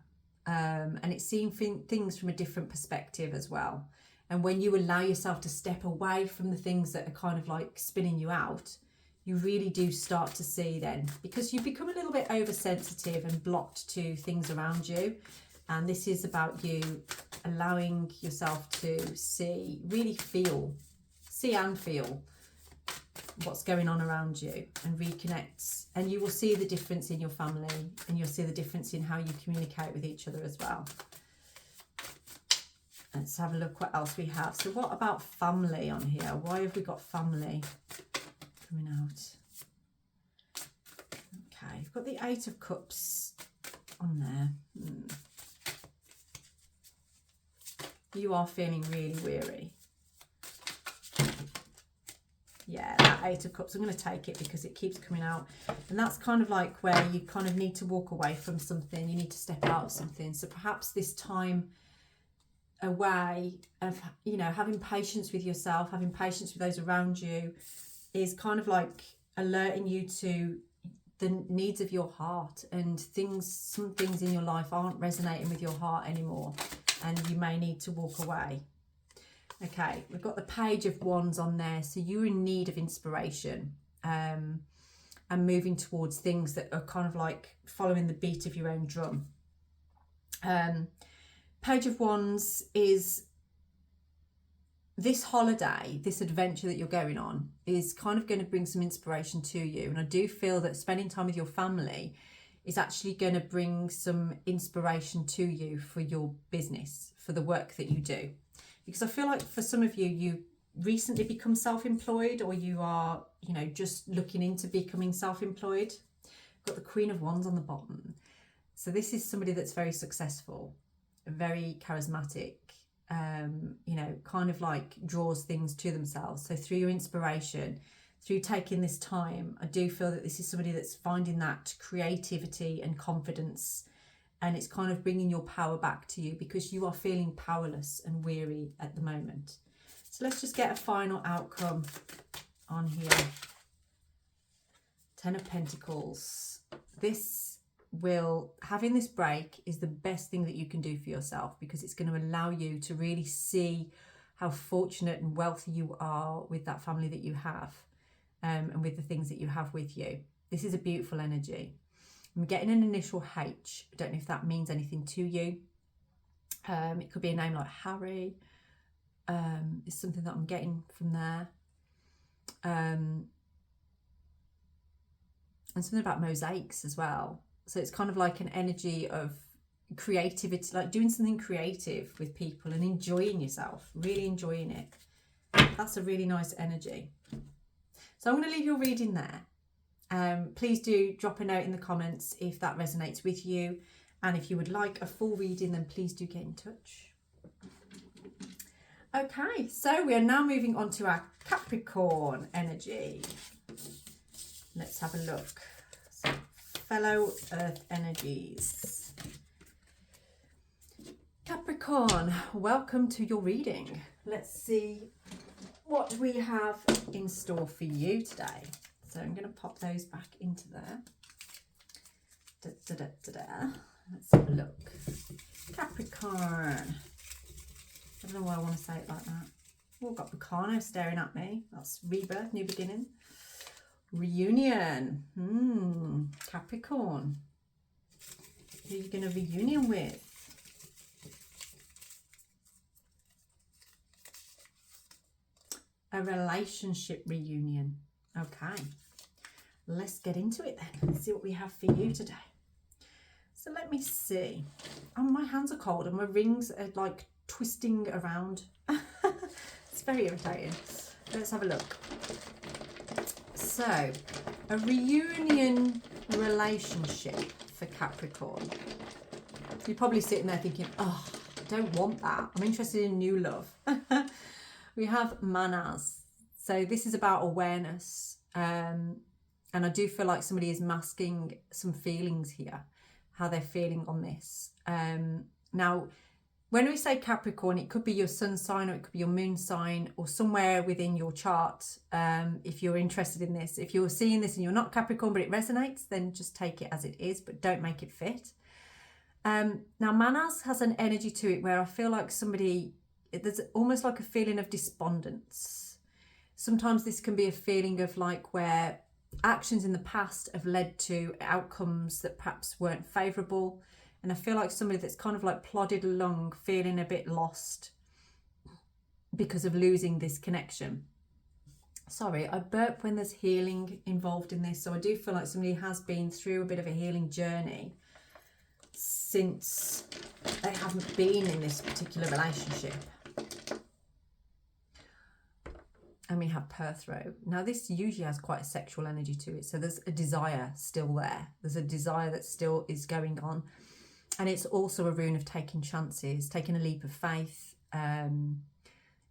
A: And it's seeing things from a different perspective as well. And when you allow yourself to step away from the things that are kind of like spinning you out, you really do start to see then, because you become a little bit oversensitive and blocked to things around you. And this is about you allowing yourself to see, really feel, see and feel what's going on around you, and reconnect. And you will see the difference in your family, and you'll see the difference in how you communicate with each other as well. Let's have a look what else we have. So what about family on here? Why have we got family coming out? Okay, you've got the Eight of Cups on there. You are feeling really weary. Yeah, that Eight of Cups, I'm going to take it because it keeps coming out. And that's kind of like where you kind of need to walk away from something. You need to step out of something. So perhaps this time away of, you know, having patience with yourself, having patience with those around you, is kind of like alerting you to the needs of your heart, and some things in your life aren't resonating with your heart anymore, and you may need to walk away. Okay, we've got the Page of Wands on there. So you're in need of inspiration, and moving towards things that are kind of like following the beat of your own drum. Page of Wands is this holiday, this adventure that you're going on is kind of going to bring some inspiration to you. And I do feel that spending time with your family is actually going to bring some inspiration to you for your business, for the work that you do. Because I feel like for some of you, you recently become self-employed, or you are, you know, just looking into becoming self-employed. Got the Queen of Wands on the bottom. So this is somebody that's very successful, very charismatic, you know, kind of like draws things to themselves. So through your inspiration, through taking this time, I do feel that this is somebody that's finding that creativity and confidence, and it's kind of bringing your power back to you, because you are feeling powerless and weary at the moment. So let's just get a final outcome on here. Ten of Pentacles. Having this break is the best thing that you can do for yourself, because it's going to allow you to really see how fortunate and wealthy you are with that family that you have, and with the things that you have with you. This is a beautiful energy. I'm getting an initial H. I don't know if that means anything to you. It could be a name like Harry. It's something that I'm getting from there. And something about mosaics as well. So it's kind of like an energy of creativity, like doing something creative with people and enjoying yourself, really enjoying it. That's a really nice energy. So I'm going to leave your reading there. Please do drop a note in the comments if that resonates with you. And if you would like a full reading, then please do get in touch. Okay, so we are now moving on to our Capricorn energy. Let's have a look. So, fellow earth energies. Capricorn, welcome to your reading. Let's see what we have in store for you today. So I'm going to pop those back into there. Let's have a look. Capricorn. I don't know why I want to say it like that. Oh, I've got Bacano staring at me. That's rebirth, new beginning. Reunion. Capricorn. Who are you going to reunion with? A relationship reunion. Okay. Let's get into it then. Let's see what we have for you today. So let me see. Oh, my hands are cold and my rings are like twisting around. It's very irritating. Let's have a look. So, a reunion relationship for Capricorn. You're probably sitting there thinking, oh, I don't want that. I'm interested in new love. We have Manas. So this is about awareness. And I do feel like somebody is masking some feelings here, how they're feeling on this. Now, when we say Capricorn, it could be your sun sign or it could be your moon sign or somewhere within your chart. If you're interested in this, if you're seeing this and you're not Capricorn, but it resonates, then just take it as it is, but don't make it fit. Now, Manas has an energy to it where I feel like there's almost like a feeling of despondence. Sometimes this can be a feeling of like where actions in the past have led to outcomes that perhaps weren't favourable. And I feel like somebody that's kind of like plodded along, feeling a bit lost because of losing this connection. Sorry, I burp when there's healing involved in this. So I do feel like somebody has been through a bit of a healing journey since they haven't been in this particular relationship. And we have Perthrow. Now this usually has quite a sexual energy to it. So there's a desire still there. There's a desire that still is going on. And it's also a rune of taking chances, taking a leap of faith.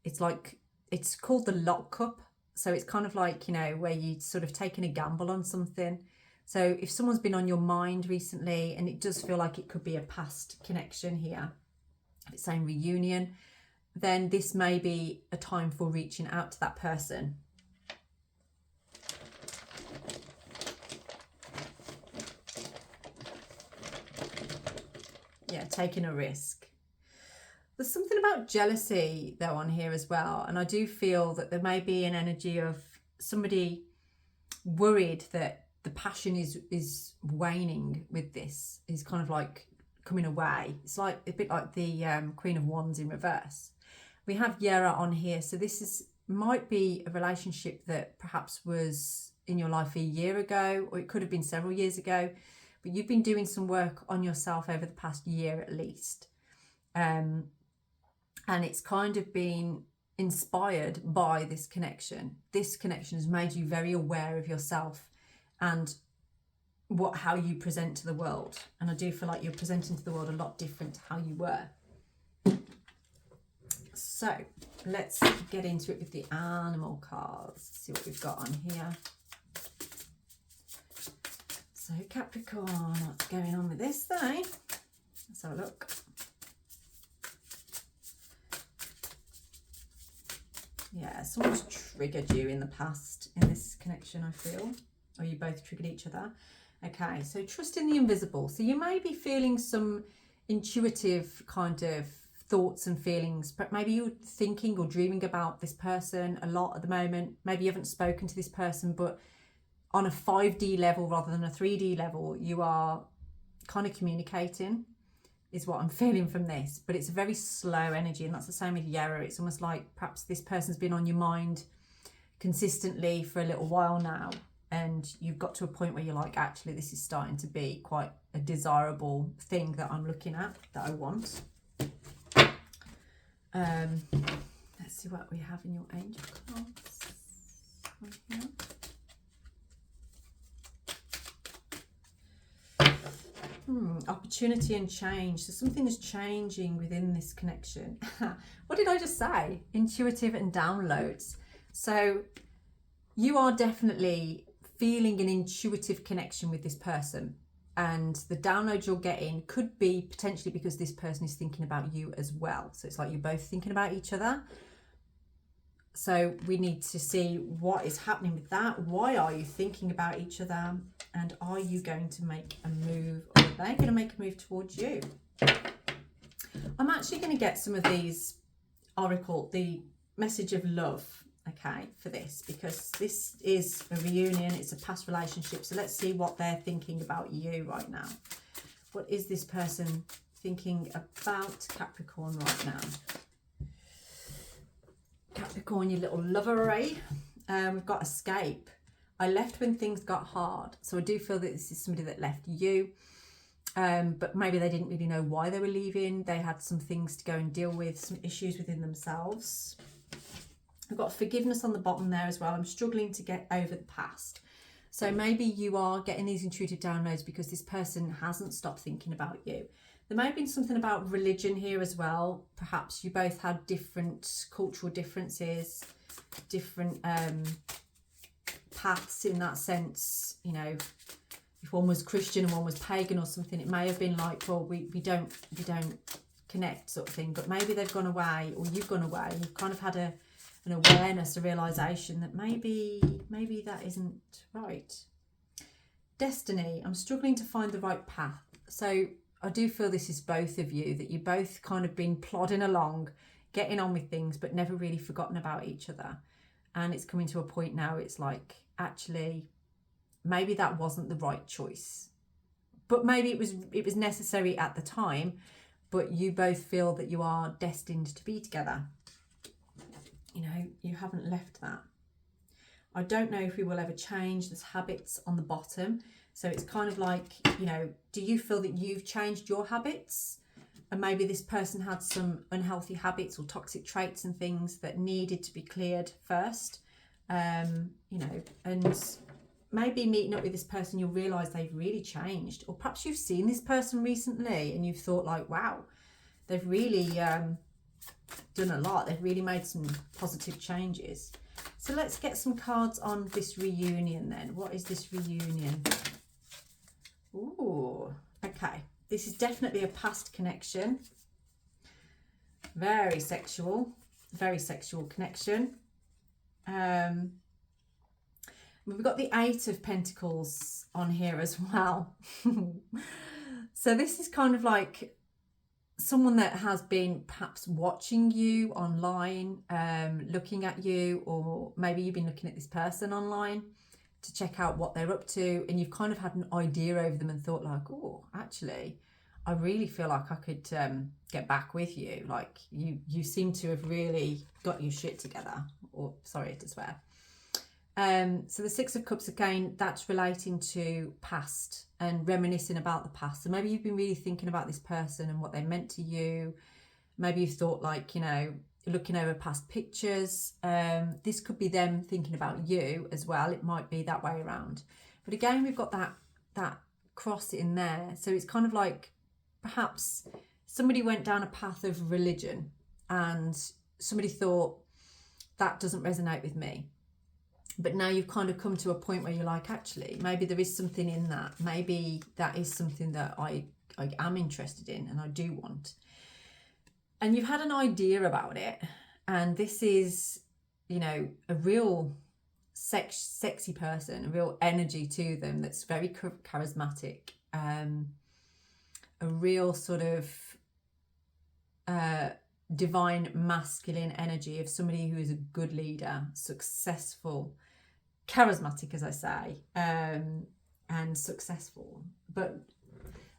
A: It's like, it's called the lock cup. So it's kind of like, you know, where you sort of taking a gamble on something. So if someone's been on your mind recently, and it does feel like it could be a past connection here, if it's saying reunion, then this may be a time for reaching out to that person. Yeah, taking a risk. There's something about jealousy though on here as well. And I do feel that there may be an energy of somebody worried that the passion is waning with this, is kind of like coming away. It's like a bit like the Queen of Wands in reverse. We have Yera on here. So this might be a relationship that perhaps was in your life a year ago, or it could have been several years ago. But you've been doing some work on yourself over the past year at least. And it's kind of been inspired by this connection. This connection has made you very aware of yourself and how you present to the world. And I do feel like you're presenting to the world a lot different to how you were. So let's get into it with the animal cards. See what we've got on here. So Capricorn, what's going on with this though? Let's have a look. Yeah, someone's triggered you in the past in this connection, I feel. Or you both triggered each other. Okay, so trust in the invisible. So you may be feeling some intuitive kind of thoughts and feelings, but maybe you're thinking or dreaming about this person a lot at the moment. Maybe you haven't spoken to this person, but on a 5D level rather than a 3D level, you are kind of communicating, is what I'm feeling from this. But it's a very slow energy, and that's the same with Yera. It's almost like perhaps this person's been on your mind consistently for a little while now, and you've got to a point where you're like, actually, this is starting to be quite a desirable thing that I'm looking at, that I want. Let's see what we have in your angel cards on here. Opportunity and change. So something is changing within this connection. What did I just say? Intuitive and downloads. So you are definitely feeling an intuitive connection with this person, and the download you're getting could be potentially because this person is thinking about you as well. So it's like you're both thinking about each other. So we need to see what is happening with that. Why are you thinking about each other? And are you going to make a move, or are they going to make a move towards you? I'm actually going to get some of these oracle, the message of love, okay, for this, because this is a reunion, it's a past relationship. So let's see what they're thinking about you right now. What is this person thinking about Capricorn right now? Capricorn, you little lovery. We've got escape. I left when things got hard. So I do feel that this is somebody that left you. But maybe they didn't really know why they were leaving. They had some things to go and deal with, some issues within themselves. I've got forgiveness on the bottom there as well. I'm struggling to get over the past. So maybe you are getting these intuitive downloads because this person hasn't stopped thinking about you. There may have been something about religion here as well. Perhaps you both had different cultural differences, different paths in that sense. You know, if one was Christian and one was pagan or something, it may have been like, well, we don't connect sort of thing. But maybe they've gone away, or you've gone away. You've kind of had an awareness, a realization that maybe that isn't right. Destiny. I'm struggling to find the right path. So I do feel this is both of you, that you both kind of been plodding along, getting on with things, but never really forgotten about each other. And it's coming to a point now, it's like, actually, maybe that wasn't the right choice. But maybe it was necessary at the time, but you both feel that you are destined to be together. You know, you haven't left that. I don't know if we will ever change. There's habits on the bottom. So it's kind of like, you know, do you feel that you've changed your habits? And maybe this person had some unhealthy habits or toxic traits and things that needed to be cleared first. You know, and maybe meeting up with this person, you'll realise they've really changed. Or perhaps you've seen this person recently and you've thought like, wow, they've really done a lot. They've really made some positive changes. So let's get some cards on this reunion then. What is this reunion? Ooh, okay. This is definitely a past connection. Very sexual connection. We've got the 8 of Pentacles on here as well. So this is kind of like someone that has been perhaps watching you online, looking at you, or maybe you've been looking at this person online to check out what they're up to, and you've kind of had an idea over them and thought like, oh, actually, I really feel like I could get back with you. Like you seem to have really got your shit together, or sorry to swear. So the 6 of Cups, again, that's relating to past and reminiscing about the past. So maybe you've been really thinking about this person and what they meant to you. Maybe you've thought like, you know, looking over past pictures. This could be them thinking about you as well. It might be that way around. But again, we've got that cross in there. So it's kind of like perhaps somebody went down a path of religion and somebody thought that doesn't resonate with me. But now you've kind of come to a point where you're like, actually, maybe there is something in that. Maybe that is something that I am interested in and I do want. And you've had an idea about it. And this is, you know, a real sexy person, a real energy to them that's very charismatic. A real sort of divine masculine energy of somebody who is a good leader, successful, charismatic, as I say, and successful. But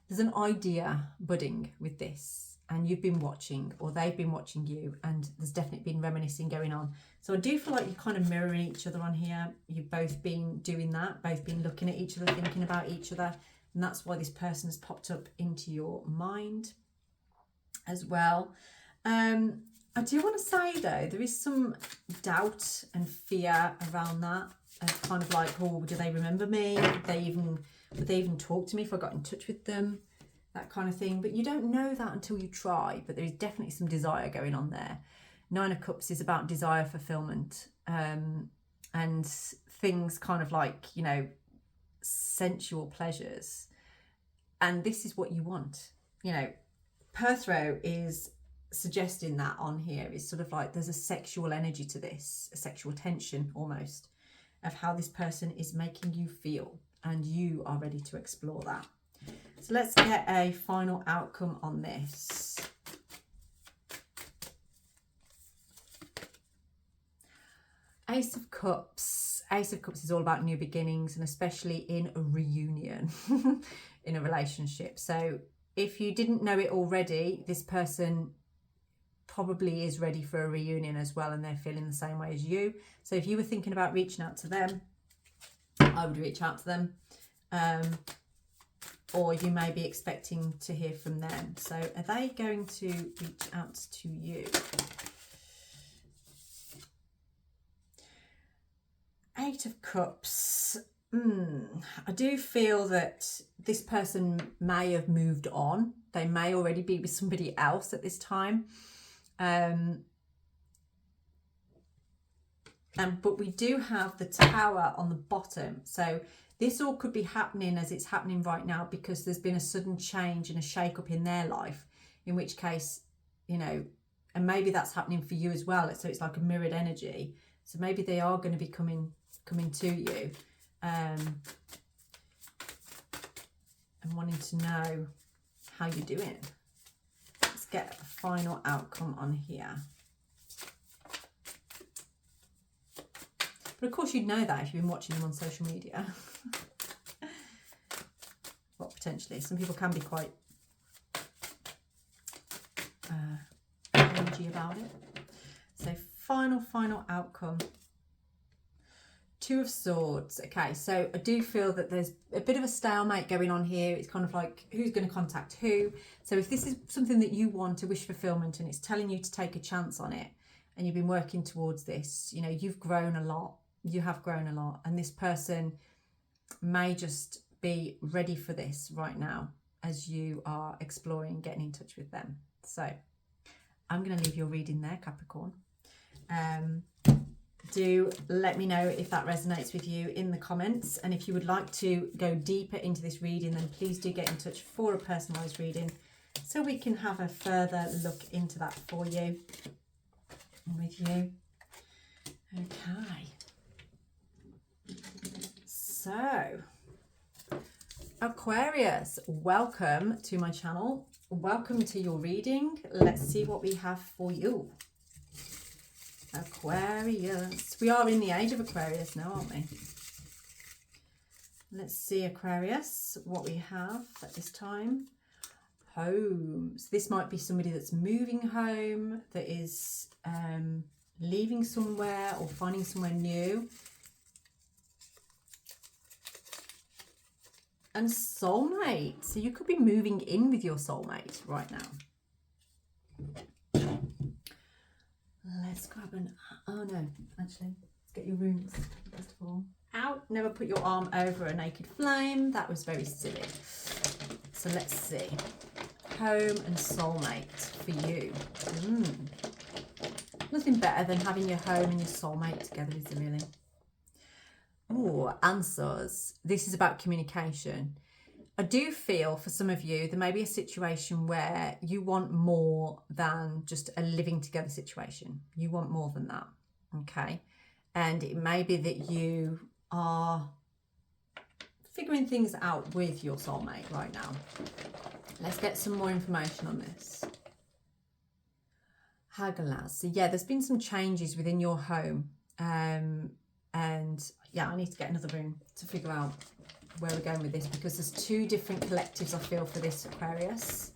A: there's an idea budding with this, and you've been watching, or they've been watching you, and there's definitely been reminiscing going on. So I do feel like you're kind of mirroring each other on here. You've both been doing that, both been looking at each other, thinking about each other, and that's why this person has popped up into your mind as well. I do want to say though, there is some doubt and fear around that. Kind of like, oh, do they remember me? Would they even talk to me if I got in touch with them? That kind of thing. But you don't know that until you try. But there is definitely some desire going on there. 9 of Cups is about desire fulfillment, and things kind of like, you know, sensual pleasures. And this is what you want. You know, Perthrow is suggesting that on here is sort of like there's a sexual energy to this, a sexual tension almost, of how this person is making you feel, and you are ready to explore that. So let's get a final outcome on this. Ace of Cups. Ace of Cups is all about new beginnings, and especially in a reunion in a relationship. So if you didn't know it already, this person probably is ready for a reunion as well, and they're feeling the same way as you. So if you were thinking about reaching out to them, I would reach out to them. Or you may be expecting to hear from them. So are they going to reach out to you? Eight of Cups. I do feel that this person may have moved on. They may already be with somebody else at this time. But we do have the Tower on the bottom. So this all could be happening as it's happening right now because there's been a sudden change and a shake up in their life, in which case, you know, and maybe that's happening for you as well. So it's like a mirrored energy. So maybe they are going to be coming to you and wanting to know how you're doing. Let's get a final outcome on here. But of course you'd know that if you've been watching them on social media. Well, potentially. Some people can be quite cringy about it. So final outcome. Two of Swords. Okay, so I do feel that there's a bit of a stalemate going on here. It's kind of like who's going to contact who. So if this is something that you want, a wish fulfillment, and it's telling you to take a chance on it, and you've been working towards this, you know, you've grown a lot. You have grown a lot, and this person may just be ready for this right now as you are exploring getting in touch with them. So I'm going to leave your reading there, Capricorn. Do let me know if that resonates with you in the comments, and if you would like to go deeper into this reading, then please do get in touch for a personalized reading so we can have a further look into that for you and with you. Okay, so Aquarius, welcome to my channel. Welcome to your reading. Let's see what we have for you. Aquarius. We are in the age of Aquarius now, aren't we? Let's see, Aquarius, what we have at this time. Homes. This might be somebody that's moving home, that is leaving somewhere or finding somewhere new. And soulmate. So you could be moving in with your soulmate right now. Let's grab an... Oh no, actually, let's get your runes first of all. Out. Never put your arm over a naked flame. That was very silly. So let's see. Home and soulmate for you. Nothing better than having your home and your soulmate together, is there really? Oh, answers. This is about communication. I do feel for some of you, there may be a situation where you want more than just a living together situation. You want more than that, okay? And it may be that you are figuring things out with your soulmate right now. Let's get some more information on this. Hagalaz. So yeah, there's been some changes within your home. And yeah, I need to get another room to figure out where we're going with this, because there's two different collectives I feel for this Aquarius.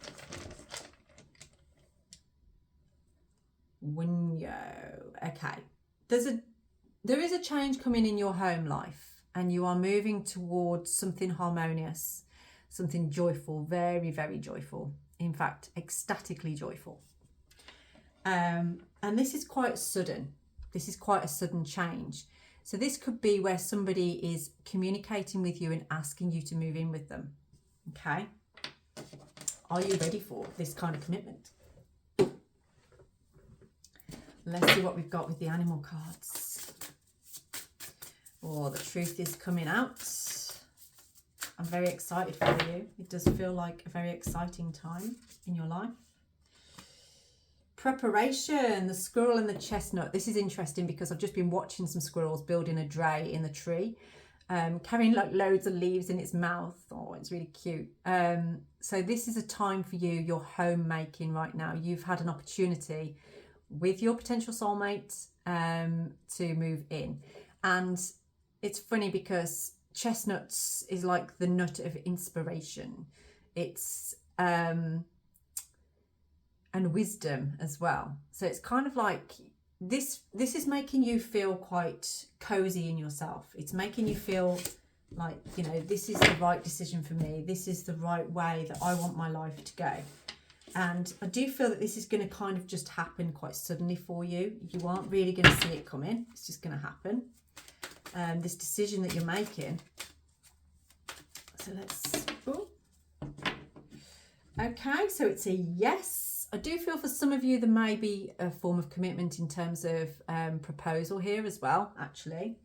A: Okay, there is a change coming in your home life, and you are moving towards something harmonious, something joyful, very, very joyful. In fact, ecstatically joyful. And this is quite sudden. This is quite a sudden change. So this could be where somebody is communicating with you and asking you to move in with them. Okay. Are you ready for this kind of commitment? Let's see what we've got with the animal cards. Oh, the truth is coming out. I'm very excited for you. It does feel like a very exciting time in your life. Preparation, the squirrel and the chestnut. This is interesting because I've just been watching some squirrels building a dray in the tree, carrying like loads of leaves in its mouth. Oh, it's really cute. So this is a time for you, your homemaking right now. You've had an opportunity with your potential soulmate to move in. And it's funny because chestnuts is like the nut of inspiration. It's and wisdom as well. So it's kind of like this is making you feel quite cozy in yourself. It's making you feel like, you know, this is the right decision for me. This is the right way that I want my life to go. And I do feel that this is going to kind of just happen quite suddenly for you. You aren't really going to see it coming. It's just going to happen. This decision that you're making. So let's... Ooh. Okay, so it's a yes. I do feel for some of you there may be a form of commitment in terms of proposal here as well, actually.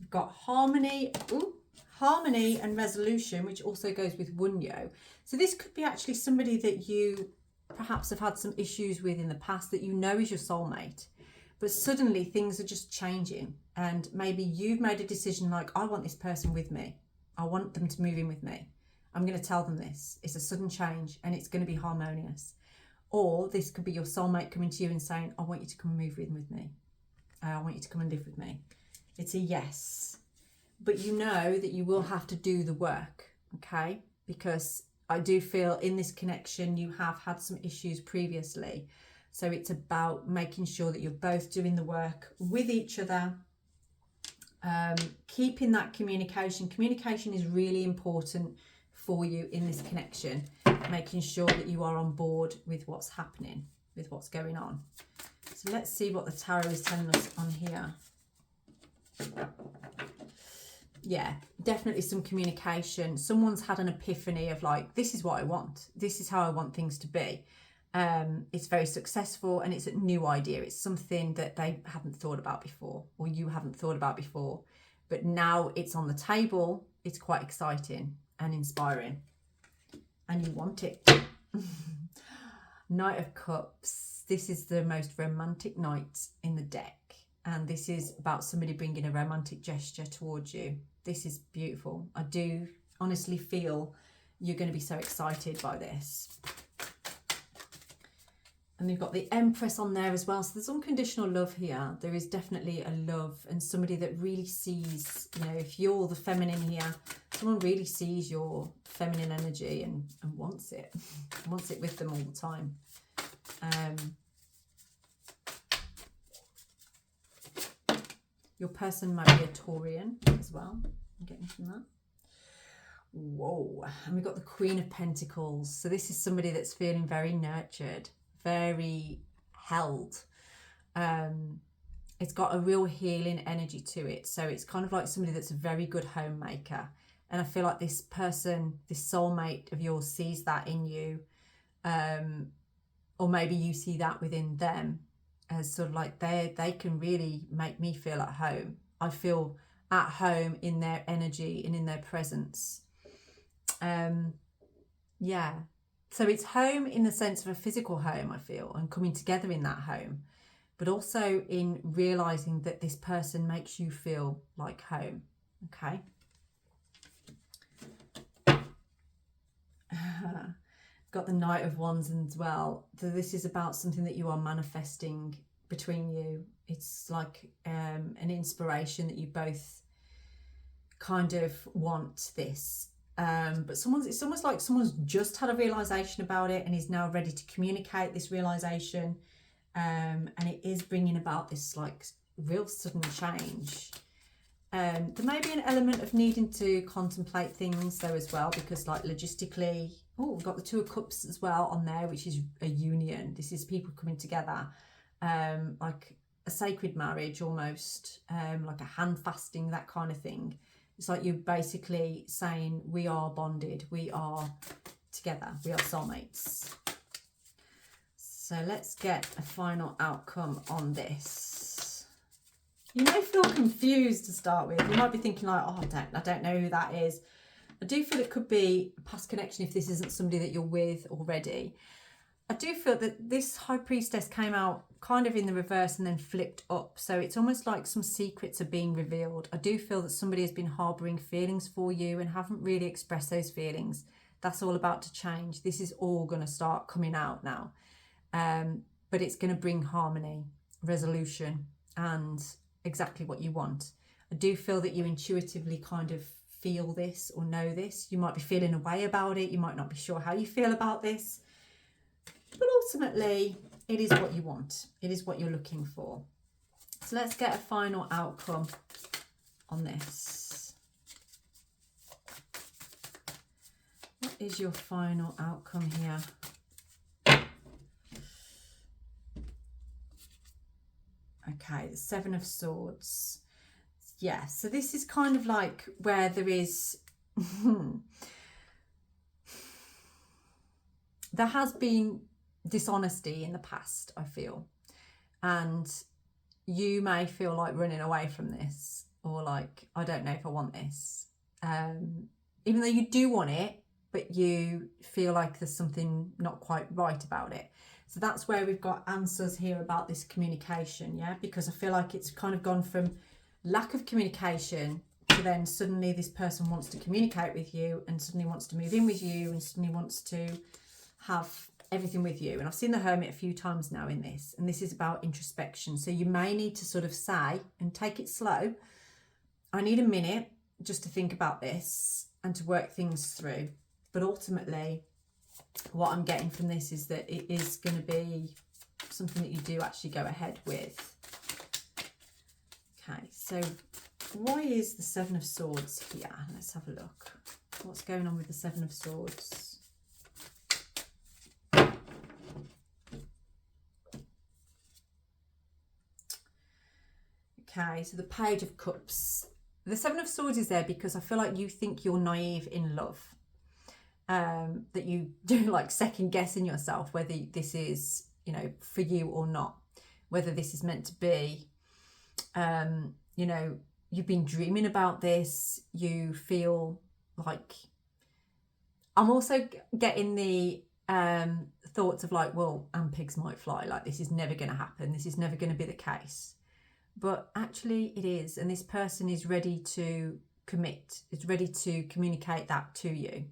A: We've got harmony. Ooh. Harmony and resolution, which also goes with Wunyo. So this could be actually somebody that you perhaps have had some issues with in the past that you know is your soulmate, but suddenly things are just changing, and maybe you've made a decision like, I want this person with me. I want them to move in with me. I'm going to tell them this. It's a sudden change and it's going to be harmonious. Or this could be your soulmate coming to you and saying, I want you to come and move in with me. I want you to come and live with me. It's a yes. But you know that you will have to do the work, okay? Because I do feel in this connection you have had some issues previously. So it's about making sure that you're both doing the work with each other, keeping that communication. Communication is really important for you in this connection, making sure that you are on board with what's happening, with what's going on. So let's see what the tarot is telling us on here. Yeah, definitely some communication. Someone's had an epiphany of like, this is what I want. This is how I want things to be. It's very successful and it's a new idea. It's something that they haven't thought about before, or you haven't thought about before. But now it's on the table. It's quite exciting and inspiring. And you want it. Knight of Cups. This is the most romantic knight in the deck. And this is about somebody bringing a romantic gesture towards you. This is beautiful. I do honestly feel you're going to be so excited by this. And you've got the Empress on there as well. So there's unconditional love here. There is definitely a love and somebody that really sees, you know, if you're the feminine here, someone really sees your feminine energy and wants it. Wants it with them all the time. Your person might be a Taurian as well. I'm getting from that. Whoa. And we've got the Queen of Pentacles. So this is somebody that's feeling very nurtured, very held. It's got a real healing energy to it. So it's kind of like somebody that's a very good homemaker. And I feel like this person, this soulmate of yours sees that in you. Or maybe you see that within them. As sort of like they can really make me feel at home. I feel at home in their energy and in their presence. Yeah. So it's home in the sense of a physical home, I feel, and coming together in that home, but also in realizing that this person makes you feel like home. Okay. Got the Knight of Wands as well. So this is about something that you are manifesting between you. It's like an inspiration that you both kind of want this. But it's almost like someone's just had a realization about it and is now ready to communicate this realization. And it is bringing about this like real sudden change. There may be an element of needing to contemplate things though as well, because like logistically, oh, we've got the Two of Cups as well on there, which is a union. This is people coming together, like a sacred marriage almost, like a hand fasting, that kind of thing. It's like you're basically saying, we are bonded, we are together, we are soulmates. So let's get a final outcome on this. You may feel confused to start with. You might be thinking like, oh, I don't know who that is. I do feel it could be a past connection if this isn't somebody that you're with already. I do feel that this High Priestess came out kind of in the reverse and then flipped up. So it's almost like some secrets are being revealed. I do feel that somebody has been harbouring feelings for you and haven't really expressed those feelings. That's all about to change. This is all going to start coming out now. But it's going to bring harmony, resolution, and exactly what you want. I do feel that you intuitively kind of feel this or know this. You might be feeling a way about it. You might not be sure how you feel about this. But ultimately, it is what you want. It is what you're looking for. So let's get a final outcome on this. What is your final outcome here? Okay, the Seven of Swords. Yeah, so this is kind of like where there is... there has been dishonesty in the past, I feel. And you may feel like running away from this, or like, I don't know if I want this. Even though you do want it, but you feel like there's something not quite right about it. So that's where we've got answers here about this communication, yeah? Because I feel like it's kind of gone from lack of communication to then suddenly this person wants to communicate with you and suddenly wants to move in with you and suddenly wants to have everything with you. And I've seen the Hermit a few times now in this, and this is about introspection. So you may need to sort of say, and take it slow, I need a minute just to think about this and to work things through. But ultimately, what I'm getting from this is that it is going to be something that you do actually go ahead with. Okay, so why is the Seven of Swords here? Let's have a look. What's going on with the Seven of Swords? Okay, so the Page of Cups. The Seven of Swords is there because I feel like you think you're naive in love. That you do like second guessing yourself whether this is, you know, for you or not. Whether this is meant to be. You know, you've been dreaming about this. You feel like... I'm also getting the thoughts of like, well, and pigs might fly. Like, this is never going to happen. This is never going to be the case. But actually it is, and this person is ready to commit, is ready to communicate that to you.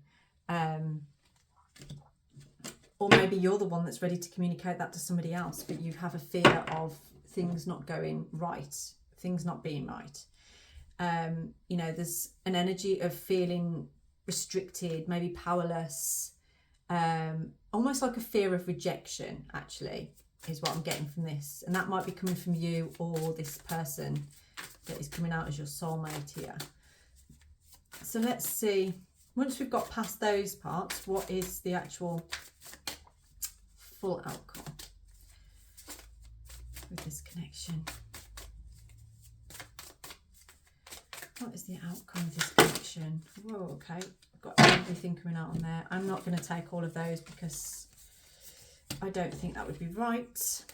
A: Or maybe you're the one that's ready to communicate that to somebody else, but you have a fear of things not going right, things not being right. You know, there's an energy of feeling restricted, maybe powerless, almost like a fear of rejection, actually, is what I'm getting from this. And that might be coming from you or this person that is coming out as your soulmate here. So let's see, once we've got past those parts, what is the actual full outcome with this connection? What is the outcome of this connection? Whoa, okay, I've got everything coming out on there. I'm not going to take all of those because I don't think that would be right.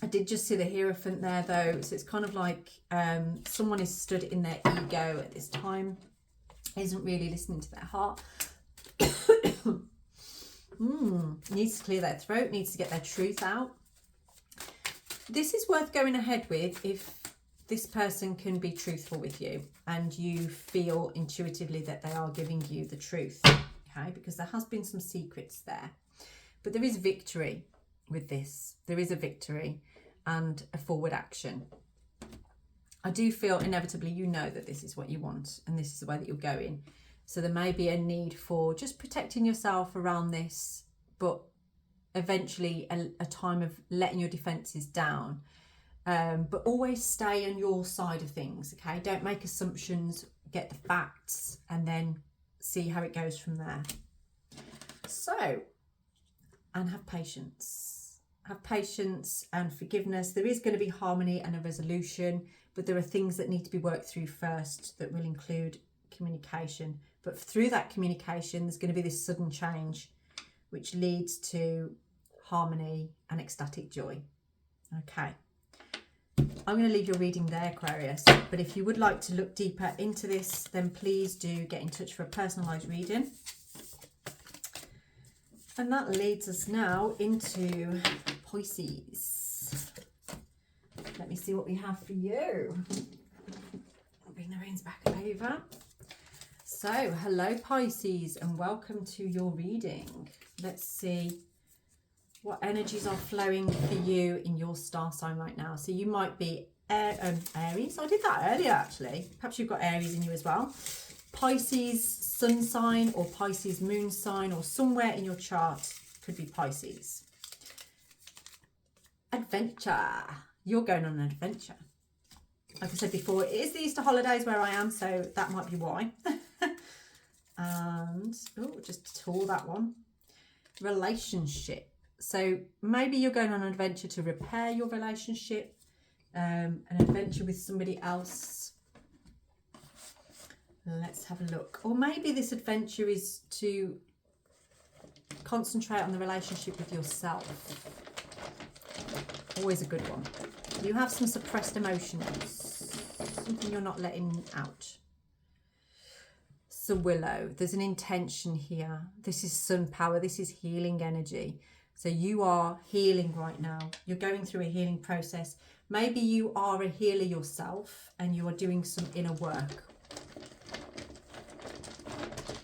A: I did just see the Hierophant there though, so it's kind of like someone is stood in their ego at this time, isn't really listening to their heart. Needs to clear their throat, needs to get their truth out. This is worth going ahead with if this person can be truthful with you and you feel intuitively that they are giving you the truth, okay? Because there has been some secrets there. But there is victory with this. There is a victory and a forward action. I do feel inevitably you know that this is what you want and this is the way that you're going. So there may be a need for just protecting yourself around this, but eventually a time of letting your defences down. But always stay on your side of things, okay? Don't make assumptions, get the facts, and then see how it goes from there. So, and have patience. Have patience and forgiveness. There is going to be harmony and a resolution, but there are things that need to be worked through first that will include communication. But through that communication, there's going to be this sudden change, which leads to harmony and ecstatic joy. Okay. I'm going to leave your reading there, Aquarius. But if you would like to look deeper into this, then please do get in touch for a personalised reading. And that leads us now into Pisces. Let me see what we have for you. I'll bring the reins back over. So, hello Pisces and welcome to your reading. Let's see What energies are flowing for you in your star sign right now? So you might be Aries. I did that earlier, actually. Perhaps you've got Aries in you as well. Pisces sun sign or Pisces moon sign, or somewhere in your chart could be Pisces. Adventure. You're going on an adventure. Like I said before, it is the Easter holidays where I am, so that might be why. And, oh, just tore that one. Relationship. So maybe you're going on an adventure to repair your relationship, an adventure with somebody else. Let's have a look. Or maybe this adventure is to concentrate on the relationship with yourself. Always a good one. You have some suppressed emotions, something you're not letting out. So Willow, there's an intention here. This is sun power. This is healing energy. So you are healing right now. You're going through a healing process. Maybe you are a healer yourself and you are doing some inner work.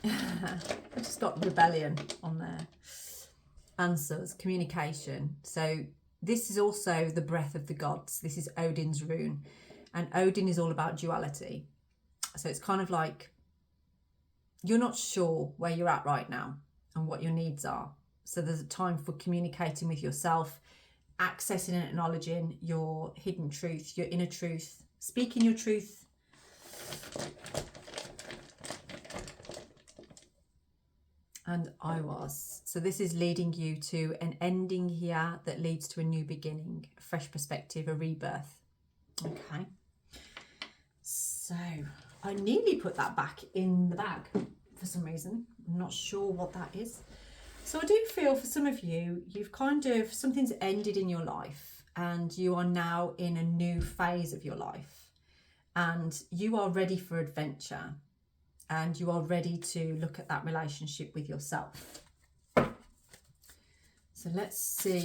A: I just got rebellion on there. Answers, communication. So this is also the breath of the gods. This is Odin's rune. And Odin is all about duality. So it's kind of like you're not sure where you're at right now and what your needs are. So there's a time for communicating with yourself, accessing and acknowledging your hidden truth, your inner truth, speaking your truth. And I was. So this is leading you to an ending here that leads to a new beginning, a fresh perspective, a rebirth. Okay. So I nearly put that back in the bag for some reason. I'm not sure what that is. So I do feel for some of you, you've kind of, something's ended in your life and you are now in a new phase of your life and you are ready for adventure and you are ready to look at that relationship with yourself. So let's see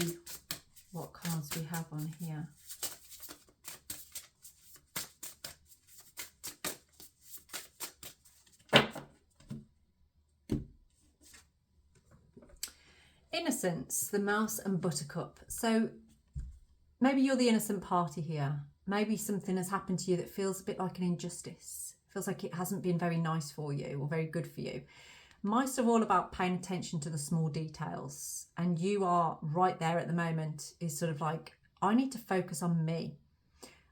A: what cards we have on here. Innocence, the mouse and buttercup. So maybe you're the innocent party here. Maybe something has happened to you that feels a bit like an injustice. Feels like it hasn't been very nice for you or very good for you. Mice are all about paying attention to the small details. And you are right there at the moment is sort of like, I need to focus on me.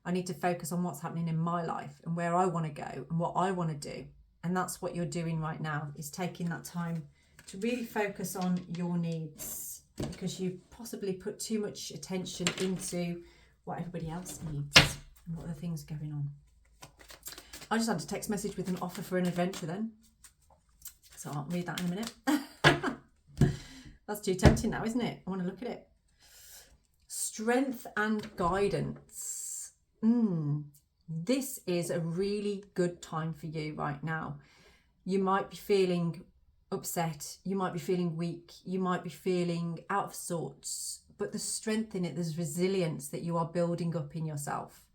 A: I need to focus on what's happening in my life and where I want to go and what I want to do. And that's what you're doing right now, is taking that time to really focus on your needs, because you possibly put too much attention into what everybody else needs and what other things are going on. I just had a text message with an offer for an adventure then. So I'll read that in a minute. That's too tempting now, isn't it? I want to look at it. Strength and guidance. This is a really good time for you right now. You might be feeling upset, you might be feeling weak, you might be feeling out of sorts, but there's strength in it, there's resilience that you are building up in yourself.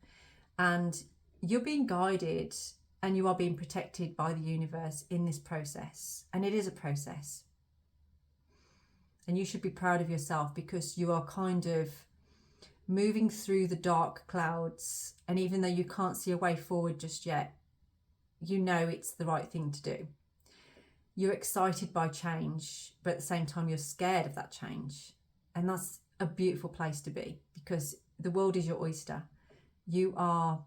A: And you're being guided and you are being protected by the universe in this process. And it is a process. And you should be proud of yourself because you are kind of moving through the dark clouds. And even though you can't see a way forward just yet, you know it's the right thing to do. You're excited by change, but at the same time, you're scared of that change. And that's a beautiful place to be because the world is your oyster. You are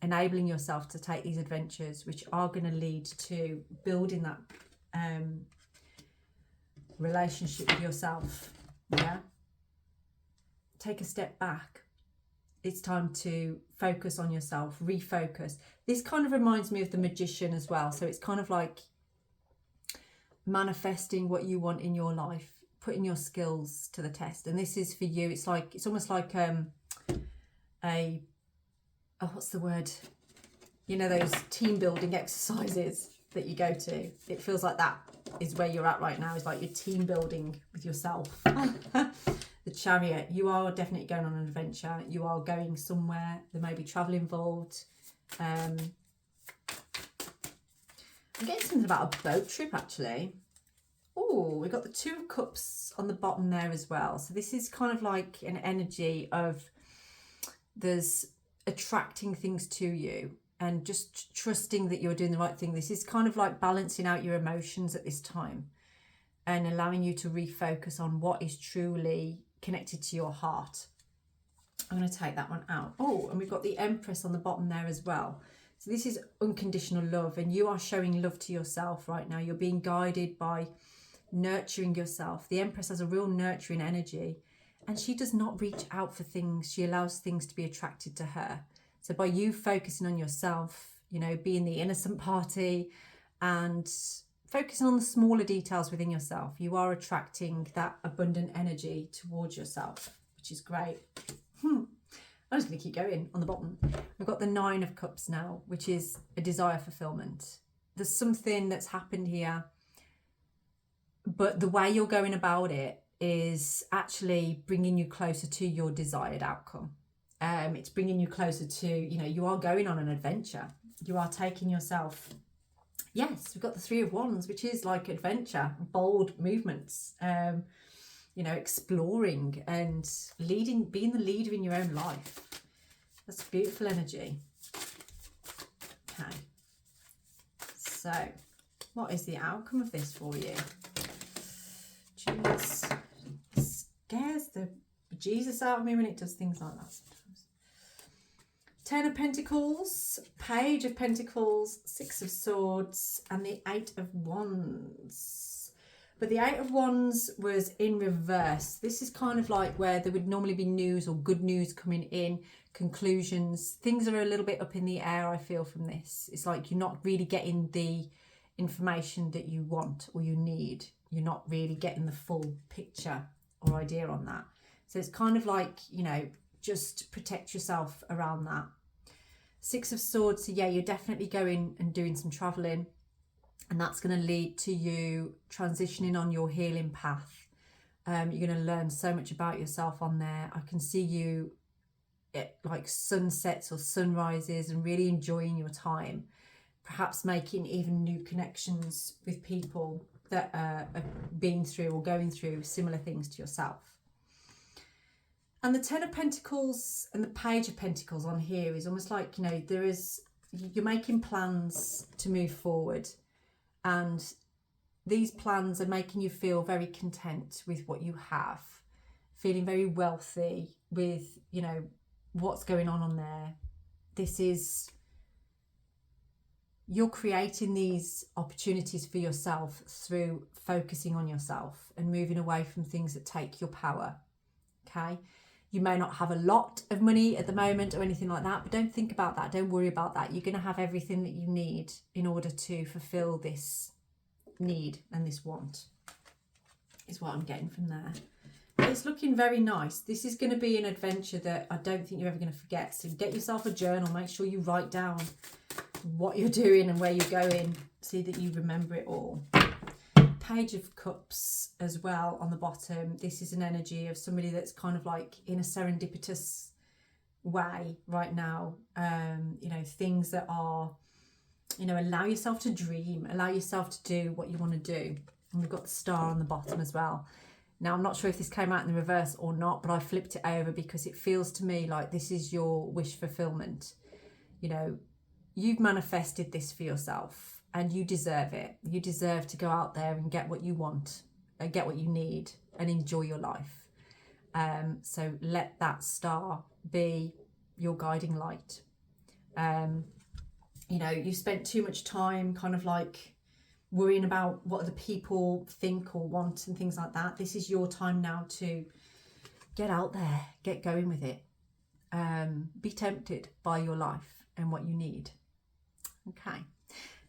A: enabling yourself to take these adventures, which are going to lead to building that relationship with yourself. Yeah. Take a step back. It's time to focus on yourself, refocus. This kind of reminds me of the magician as well. So it's kind of like manifesting what you want in your life, putting your skills to the test. And this is for you. It's like, it's almost like what's the word? You know, those team building exercises that you go to. It feels like that is where you're at right now. It's like you're team building with yourself. The Chariot, you are definitely going on an adventure. You are going somewhere. There may be travel involved. I'm getting something about a boat trip, actually. Oh, we've got the Two of Cups on the bottom there as well. So this is kind of like an energy of there's attracting things to you and just trusting that you're doing the right thing. This is kind of like balancing out your emotions at this time and allowing you to refocus on what is truly connected to your heart. I'm going to take that one out. Oh, and we've got the Empress on the bottom there as well. So this is unconditional love, and you are showing love to yourself right now. You're being guided by nurturing yourself. The Empress has a real nurturing energy, and she does not reach out for things. She allows things to be attracted to her. So by you focusing on yourself, you know, being the innocent party and focusing on the smaller details within yourself, you are attracting that abundant energy towards yourself, which is great. I'm just going to keep going on the bottom. We've got the Nine of Cups now, which is a desire fulfillment. There's something that's happened here, but the way you're going about it is actually bringing you closer to your desired outcome. It's bringing you closer to, you know, you are going on an adventure. You are taking yourself. Yes, we've got the Three of Wands, which is like adventure, bold movements. You know, exploring and leading, being the leader in your own life. That's beautiful energy. Okay. So, what is the outcome of this for you? Jeez. It scares the Jesus out of me when it does things like that sometimes. Ten of Pentacles, Page of Pentacles, Six of Swords, and the Eight of Wands. But the Eight of Wands was in reverse. This is kind of like where there would normally be news or good news coming in, conclusions. Things are a little bit up in the air, I feel, from this. It's like you're not really getting the information that you want or you need. You're not really getting the full picture or idea on that. So it's kind of like, you know, just protect yourself around that. Six of Swords, so yeah, you're definitely going and doing some traveling. And that's going to lead to you transitioning on your healing path. You're going to learn so much about yourself on there. I can see you at like sunsets or sunrises and really enjoying your time. Perhaps making even new connections with people that are being through or going through similar things to yourself. And the Ten of Pentacles and the Page of Pentacles on here is almost like, you know, you're making plans to move forward. And these plans are making you feel very content with what you have, feeling very wealthy with, you know, what's going on there. This is, you're creating these opportunities for yourself through focusing on yourself and moving away from things that take your power. Okay. You may not have a lot of money at the moment or anything like that, but don't think about that. Don't worry about that. You're going to have everything that you need in order to fulfill this need and this want, is what I'm getting from there. But it's looking very nice. This is going to be an adventure that I don't think you're ever going to forget. So get yourself a journal. Make sure you write down what you're doing and where you're going. See that you remember it all. Page of Cups as well on the bottom. This is an energy of somebody that's kind of like in a serendipitous way right now. You know, things that are, you know, allow yourself to dream, allow yourself to do what you want to do. And we've got the Star on the bottom as well. Now, I'm not sure if this came out in the reverse or not, but I flipped it over because it feels to me like this is your wish fulfillment. You know, you've manifested this for yourself. And you deserve it. You deserve to go out there and get what you want, and get what you need, and enjoy your life. So let that star be your guiding light. You know, you spent too much time kind of like worrying about what other people think or want and things like that. This is your time now to get out there, get going with it. Be tempted by your life and what you need. Okay.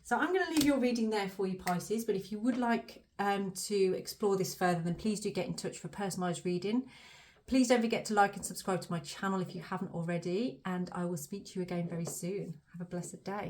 A: So I'm going to leave your reading there for you, Pisces, but if you would like to explore this further, then please do get in touch for personalised reading. Please don't forget to like and subscribe to my channel if you haven't already, and I will speak to you again very soon. Have a blessed day.